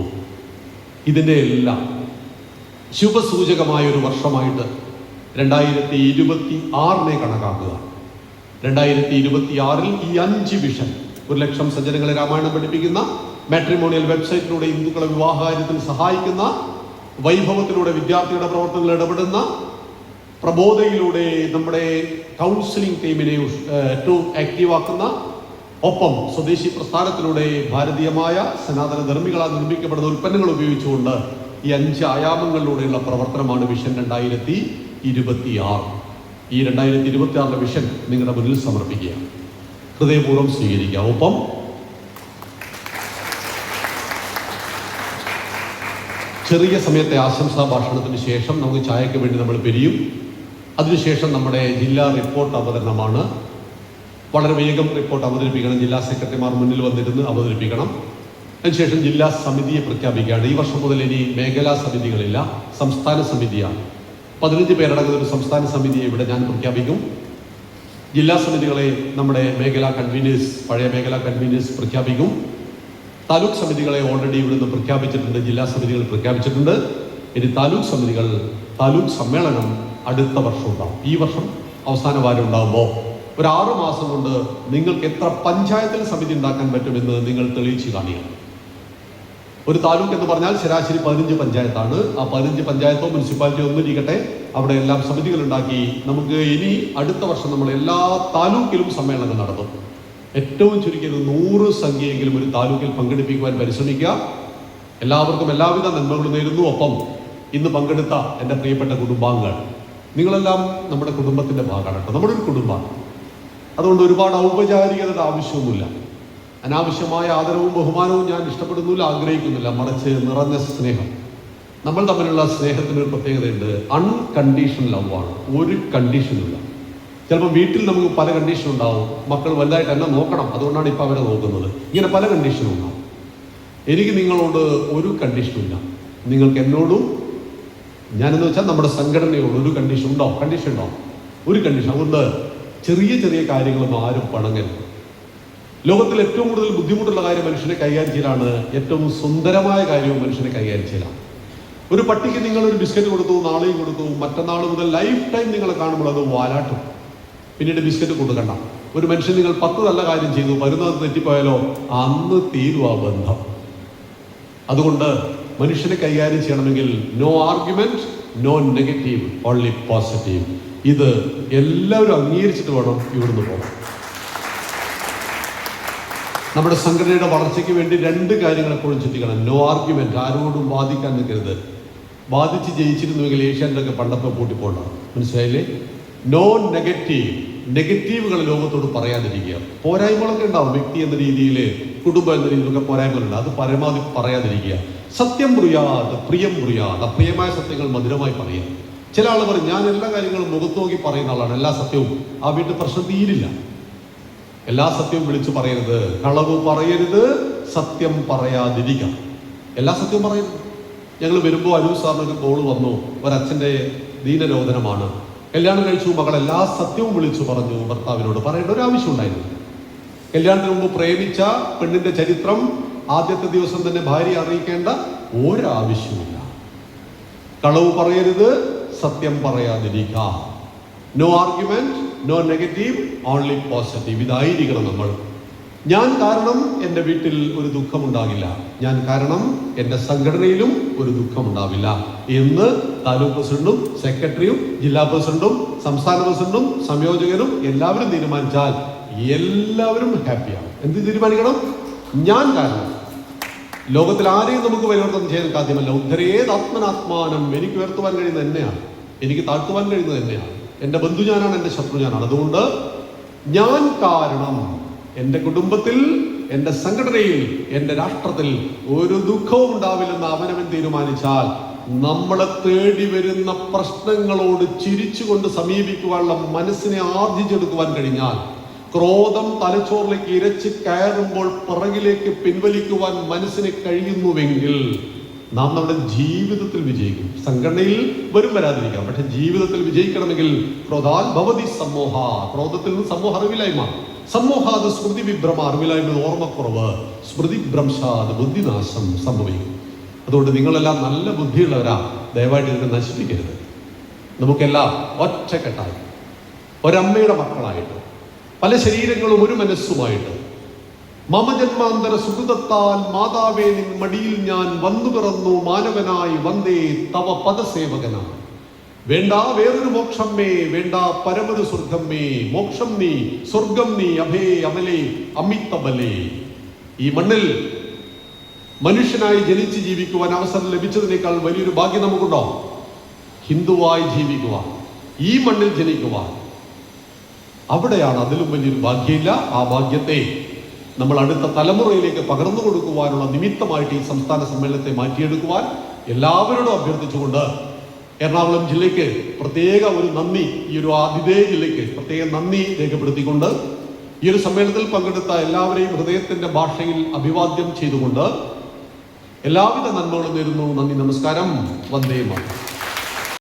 ഇതിൻ്റെ എല്ലാം ശുഭസൂചകമായ ഒരു വർഷമായിട്ട് 2026 കണക്കാക്കുക. 2026 ഈ 5 വിഷൻ, 1,00,000 സജ്ജനങ്ങളെ രാമായണം പഠിപ്പിക്കുന്ന, മാട്രിമോണിയൽ വെബ്സൈറ്റിലൂടെ ഹിന്ദുക്കളെ വിവാഹകാര്യത്തിൽ സഹായിക്കുന്ന, വൈഭവത്തിലൂടെ വിദ്യാർത്ഥികളുടെ പ്രവർത്തനങ്ങളിൽ ഇടപെടുന്ന, പ്രബോധയിലൂടെ നമ്മുടെ കൗൺസിലിംഗ് ടീമിനെ ഏറ്റവും ആക്റ്റീവാക്കുന്ന, ഒപ്പം സ്വദേശി പ്രസ്ഥാനത്തിലൂടെ ഭാരതീയമായ സനാതന ധർമ്മികളാൽ നിർമ്മിക്കപ്പെടുന്ന ഉൽപ്പന്നങ്ങൾ ഉപയോഗിച്ചുകൊണ്ട് ഈ 5 ആയാമങ്ങളിലൂടെയുള്ള പ്രവർത്തനമാണ് വിഷൻ 2026. ഈ 2026 വിഷൻ നിങ്ങളുടെ മുന്നിൽ സമർപ്പിക്കുക, ഹൃദയപൂർവ്വം സ്വീകരിക്കുക. ഒപ്പം ചെറിയ സമയത്തെ ആശംസാ ഭാഷണത്തിന് ശേഷം നമുക്ക് ചായയ്ക്ക് വേണ്ടി നമ്മൾ പിരിയും. അതിനുശേഷം നമ്മുടെ ജില്ലാ റിപ്പോർട്ട് അവതരണമാണ്. വളരെ വേഗം റിപ്പോർട്ട് അവതരിപ്പിക്കണം. ജില്ലാ സെക്രട്ടറിമാർ മുന്നിൽ വന്നിരുന്ന് അവതരിപ്പിക്കണം. അതിനുശേഷം ജില്ലാ സമിതിയെ പ്രഖ്യാപിക്കുകയാണ്. ഈ വർഷം മുതൽ ഇനി മേഖലാ സമിതികളില്ല, സംസ്ഥാന സമിതിയാണ്. 15 പേരടങ്ങുന്ന ഒരു സംസ്ഥാന സമിതിയെ ഇവിടെ ഞാൻ പ്രഖ്യാപിക്കും. ജില്ലാ സമിതികളെ നമ്മുടെ മേഖലാ കൺവീനേഴ്സ്, പഴയ മേഖലാ കൺവീനേഴ്സ് പ്രഖ്യാപിക്കും. താലൂക്ക് സമിതികളെ ഓൾറെഡി ഇവിടുന്ന് പ്രഖ്യാപിച്ചിട്ടുണ്ട്, ജില്ലാ സമിതികൾ പ്രഖ്യാപിച്ചിട്ടുണ്ട്. ഇനി താലൂക്ക് സമ്മേളനം അടുത്ത വർഷം ഉണ്ടാവും. ഈ വർഷം അവസാന വാരം ഉണ്ടാകുമ്പോൾ ഒരു 6 മാസം കൊണ്ട് നിങ്ങൾക്ക് എത്ര പഞ്ചായത്തിൽ സമിതി ഉണ്ടാക്കാൻ പറ്റുമെന്ന് നിങ്ങൾ തെളിയിച്ച് കാണിക്കണം. ഒരു താലൂക്ക് എന്ന് പറഞ്ഞാൽ ശരാശരി 15 പഞ്ചായത്താണ്. ആ 15 പഞ്ചായത്തോ മുനിസിപ്പാലിറ്റിയോ ഒന്നിരിക്കട്ടെ, അവിടെ എല്ലാം സമിതികൾ ഉണ്ടാക്കി നമുക്ക് ഇനി അടുത്ത വർഷം നമ്മൾ എല്ലാ താലൂക്കിലും സമ്മേളനങ്ങൾ നടത്തും. ഏറ്റവും ചുരുക്കിയത് 100 സംഖ്യയെങ്കിലും ഒരു താലൂക്കിൽ പങ്കെടുപ്പിക്കുവാൻ പരിശ്രമിക്കുക. എല്ലാവർക്കും എല്ലാവിധ നന്മകളും നേരുന്നു. ഒപ്പം ഇന്ന് പങ്കെടുത്ത എൻ്റെ പ്രിയപ്പെട്ട കുടുംബാംഗങ്ങൾ, നിങ്ങളെല്ലാം നമ്മുടെ കുടുംബത്തിൻ്റെ ഭാഗമാണ് കേട്ടോ. നമ്മുടെ ഒരു കുടുംബമാണ്. അതുകൊണ്ട് ഒരുപാട് ഔപചാരികതയുടെ ആവശ്യമൊന്നുമില്ല. അനാവശ്യമായ ആദരവും ബഹുമാനവും ഞാൻ ഇഷ്ടപ്പെടുന്നില്ല, ആഗ്രഹിക്കുന്നില്ല. മറിച്ച് നിറഞ്ഞ സ്നേഹം. നമ്മൾ തമ്മിലുള്ള സ്നേഹത്തിനൊരു പ്രത്യേകതയുണ്ട്. അൺകണ്ടീഷണൽ ലവാണ്, ഒരു കണ്ടീഷനുമില്ല. ചിലപ്പോൾ വീട്ടിൽ നമുക്ക് പല കണ്ടീഷൻ ഉണ്ടാവും. മക്കൾ വലുതായിട്ട് എന്നെ നോക്കണം, അതുകൊണ്ടാണ് ഇപ്പോൾ അവരെ നോക്കുന്നത്. ഇങ്ങനെ പല കണ്ടീഷനും ഉണ്ടാവും. എനിക്ക് നിങ്ങളോട് ഒരു കണ്ടീഷനുമില്ല. നിങ്ങൾക്ക് എന്നോടും, ഞാനെന്ന് വെച്ചാൽ നമ്മുടെ സംഘടനയോട് ഒരു കണ്ടീഷൻ ഉണ്ടോ? കണ്ടീഷൻ ഉണ്ടോ? ഒരു കണ്ടീഷൻ. അതുകൊണ്ട് ചെറിയ ചെറിയ കാര്യങ്ങളൊന്നും ആരും പണങ്ങരുത്. ലോകത്തിൽ ഏറ്റവും കൂടുതൽ ബുദ്ധിമുട്ടുള്ള കാര്യം മനുഷ്യനെ കൈകാര്യം ചെയ്യലാണ്. ഏറ്റവും സുന്ദരമായ കാര്യവും മനുഷ്യനെ കൈകാര്യം ചെയ്യലാണ്. ഒരു പട്ടിക്ക് നിങ്ങളൊരു ബിസ്ക്കറ്റ് കൊടുത്തു, നാളെയും കൊടുത്തു, മറ്റന്നാൾ മുതൽ ലൈഫ് ടൈം നിങ്ങളെ കാണുമ്പോൾ അത് വാലാട്ടും. പിന്നീട് ബിസ്ക്കറ്റ് കൊടുക്കണ്ട. ഒരു മനുഷ്യൻ നിങ്ങൾ 10 നല്ല കാര്യം ചെയ്തു, 11 തെറ്റിപ്പോയാലോ അന്ന് തീരും ആ ബന്ധം. അതുകൊണ്ട് മനുഷ്യനെ കൈകാര്യം ചെയ്യണമെങ്കിൽ no argument, no negative, only positive. ഇത് എല്ലാവരും അംഗീകരിച്ചിട്ട് വേണം ഇവിടുന്ന് പോകാൻ. നമ്മുടെ സംഘടനയുടെ വളർച്ചയ്ക്ക് വേണ്ടി 2 കാര്യങ്ങൾ എപ്പോഴും ചിന്തിക്കണം. നോ ആർഗ്യുമെന്റ്, ആരോടും വാദിക്കാൻ നിൽക്കരുത്. വാദിച്ച് ജയിച്ചിരുന്നുവെങ്കിൽ ഏഷ്യാനെറ്റൊക്കെ പണ്ടപ്പോൾ പൂട്ടിപ്പോണ്ട. മനസ്സിലായില്ലേ? നോ നെഗറ്റീവ്, നെഗറ്റീവുകൾ ലോകത്തോട് പറയാതിരിക്കുക. പോരായ്മകളൊക്കെ ഉണ്ടാവും. വ്യക്തി എന്ന രീതിയിൽ, കുടുംബം എന്ന രീതിയിലൊക്കെ പോരായ്മകളുണ്ട്. അത് പരമാവധി പറയാതിരിക്കുക. സത്യം ബ്രൂയാത് പ്രിയം ബ്രൂയാത്, അപ്രിയമായ സത്യങ്ങൾ മധുരമായി പറയുക. ചില ആൾ പറയും ഞാൻ എല്ലാ കാര്യങ്ങളും മുഖത്ത് നോക്കി പറയുന്ന ആളാണ്, എല്ലാ സത്യവും. ആ വീട്ടിൽ പ്രശ്നം തീരില്ല. എല്ലാ സത്യവും വിളിച്ചു പറയരുത്, കളവ് പറയരുത്, സത്യം പറയാതിരിക്കാം. എല്ലാ സത്യവും പറയരുത്. ഞങ്ങൾ വരുമ്പോൾ അനൂപ് സാറിനൊക്കെ കോള് വന്നു, ഒരച്ഛൻ്റെ ദീനരോധനമാണ്, കല്യാണം കഴിച്ചു, മകൾ എല്ലാ സത്യവും വിളിച്ചു പറഞ്ഞു ഭർത്താവിനോട്. പറയേണ്ട ഒരു ആവശ്യം ഉണ്ടായിരുന്നു. കല്യാണത്തിന് മുമ്പ് പ്രേമിച്ച പെണ്ണിന്റെ ചരിത്രം ആദ്യത്തെ ദിവസം തന്നെ ഭാര്യ അറിയിക്കേണ്ട ഒരാവശ്യമില്ല. കളവ് പറയരുത്, സത്യം പറയാതിരിക്കാം. No argument, no negative, only positive. ഇതായിരിക്കണം നമ്മൾ. ഞാൻ കാരണം എൻ്റെ വീട്ടിൽ ഒരു ദുഃഖമുണ്ടാകില്ല, ഞാൻ കാരണം എൻ്റെ സംഘടനയിലും ഒരു ദുഃഖമുണ്ടാവില്ല എന്ന് താലൂക്ക് പ്രസിഡന്റും സെക്രട്ടറിയും ജില്ലാ പ്രസിഡന്റും സംസ്ഥാന പ്രസിഡന്റും സംയോജകരും എല്ലാവരും തീരുമാനിച്ചാൽ എല്ലാവരും ഹാപ്പിയാണ്. എന്ത് തീരുമാനിക്കണം? ഞാൻ കാരണം. ലോകത്തിൽ ആരെയും നമുക്ക് പരിവർത്തനം ചെയ്യാൻ സാധ്യമല്ല. ഉദ്ധരേത് ആത്മനാത്മാനം, എനിക്ക് ഉയർത്തുവാൻ കഴിയുന്നത് എന്നെയാണ്, എനിക്ക് താഴ്ത്തുവാൻ കഴിയുന്നത് എന്നെയാണ്. എൻ്റെ ബന്ധു ഞാനാണ്, എൻ്റെ ശത്രു ഞാനാണ്. അതുകൊണ്ട് ഞാൻ കാരണം എൻ്റെ കുടുംബത്തിൽ, എൻ്റെ സംഘടനയിൽ, എൻ്റെ രാഷ്ട്രത്തിൽ ഒരു ദുഃഖവും ഉണ്ടാവില്ലെന്ന് അവനവൻ തീരുമാനിച്ചാൽ നമ്മളെ തേടി വരുന്ന പ്രശ്നങ്ങളോട് ചിരിച്ചുകൊണ്ട് സമീപിക്കുവാനുള്ള മനസ്സിനെ ആർജിച്ചെടുക്കുവാൻ കഴിഞ്ഞാൽ, ക്രോധം തലച്ചോറിലേക്ക് ഇരച്ച് കയറുമ്പോൾ പിറകിലേക്ക് പിൻവലിക്കുവാൻ മനസ്സിന് കഴിയുന്നുവെങ്കിൽ നാം നമ്മുടെ ജീവിതത്തിൽ വിജയിക്കും. സംഘടനയിൽ വരും വരാതിരിക്കാം, പക്ഷെ ജീവിതത്തിൽ വിജയിക്കണമെങ്കിൽ ക്രോധാൽ ഭവതി സമ്മോഹ, ക്രോധത്തിൽ നിന്ന് സമൂഹ അറിവില്ലായ്മ, സമ്മോഹാത് സ്മൃതി വിഭ്രമ, അറിവില്ലായ്മ ഓർമ്മക്കുറവ്, സ്മൃതി ഭ്രംശാത് ബുദ്ധിനാശം സംഭവിക്കും. അതുകൊണ്ട് നിങ്ങളെല്ലാം നല്ല ബുദ്ധിയുള്ളവരാ, ദയവായിട്ട് ഇതിനെ നശിപ്പിക്കരുത്. നമുക്കെല്ലാം ഒറ്റക്കെട്ടായി, ഒരമ്മയുടെ മക്കളായിട്ട്, പല ശരീരങ്ങളും ഒരു മനസ്സുമായിട്ട്, മമജന്മാന്തര സുഹൃതത്താൽ മാതാവേ നിൻ മടിയിൽ ഞാൻ വന്നു പിറന്നു മാനവനായി വന്ദേ തവ പദസേവകനാണ്. വേണ്ട വേറൊരു മോക്ഷം മേ, വേണ്ട പരമൊരു സ്വർഗം മേ, മോക്ഷം നീ സ്വർഗം നീ, അഭേ അമലേ അമിതബലേ. ഈ മണ്ണിൽ മനുഷ്യനായി ജനിച്ച് ജീവിക്കുവാൻ അവസരം ലഭിച്ചതിനേക്കാൾ വലിയൊരു ഭാഗ്യം നമുക്കുണ്ടോ? ഹിന്ദുവായി ജീവിക്കുവാൻ, ഈ മണ്ണിൽ ജനിക്കുവാൻ. അവിടെയാണ് അതിലും വലിയൊരു ഭാഗ്യമില്ല. ആ ഭാഗ്യത്തെ നമ്മൾ അടുത്ത തലമുറയിലേക്ക് പകർന്നു കൊടുക്കുവാനുള്ള നിമിത്തമായിട്ട് ഈ സംസ്ഥാന സമ്മേളനത്തെ മാറ്റിയെടുക്കുവാൻ എല്ലാവരോടും അഭ്യർത്ഥിച്ചുകൊണ്ട് എറണാകുളം ജില്ലയ്ക്ക് പ്രത്യേക ഒരു നന്ദി, ഈ ഒരു ആതിഥേയ ജില്ലയ്ക്ക് പ്രത്യേക നന്ദി രേഖപ്പെടുത്തിക്കൊണ്ട് ഈ ഒരു സമ്മേളനത്തിൽ പങ്കെടുത്ത എല്ലാവരെയും ഹൃദയത്തിന്റെ ഭാഷയിൽ അഭിവാദ്യം ചെയ്തുകൊണ്ട് എല്ലാവിധ നന്മകളും നേരുന്നു. നന്ദി, നമസ്കാരം. വന്ദേ മാതരം.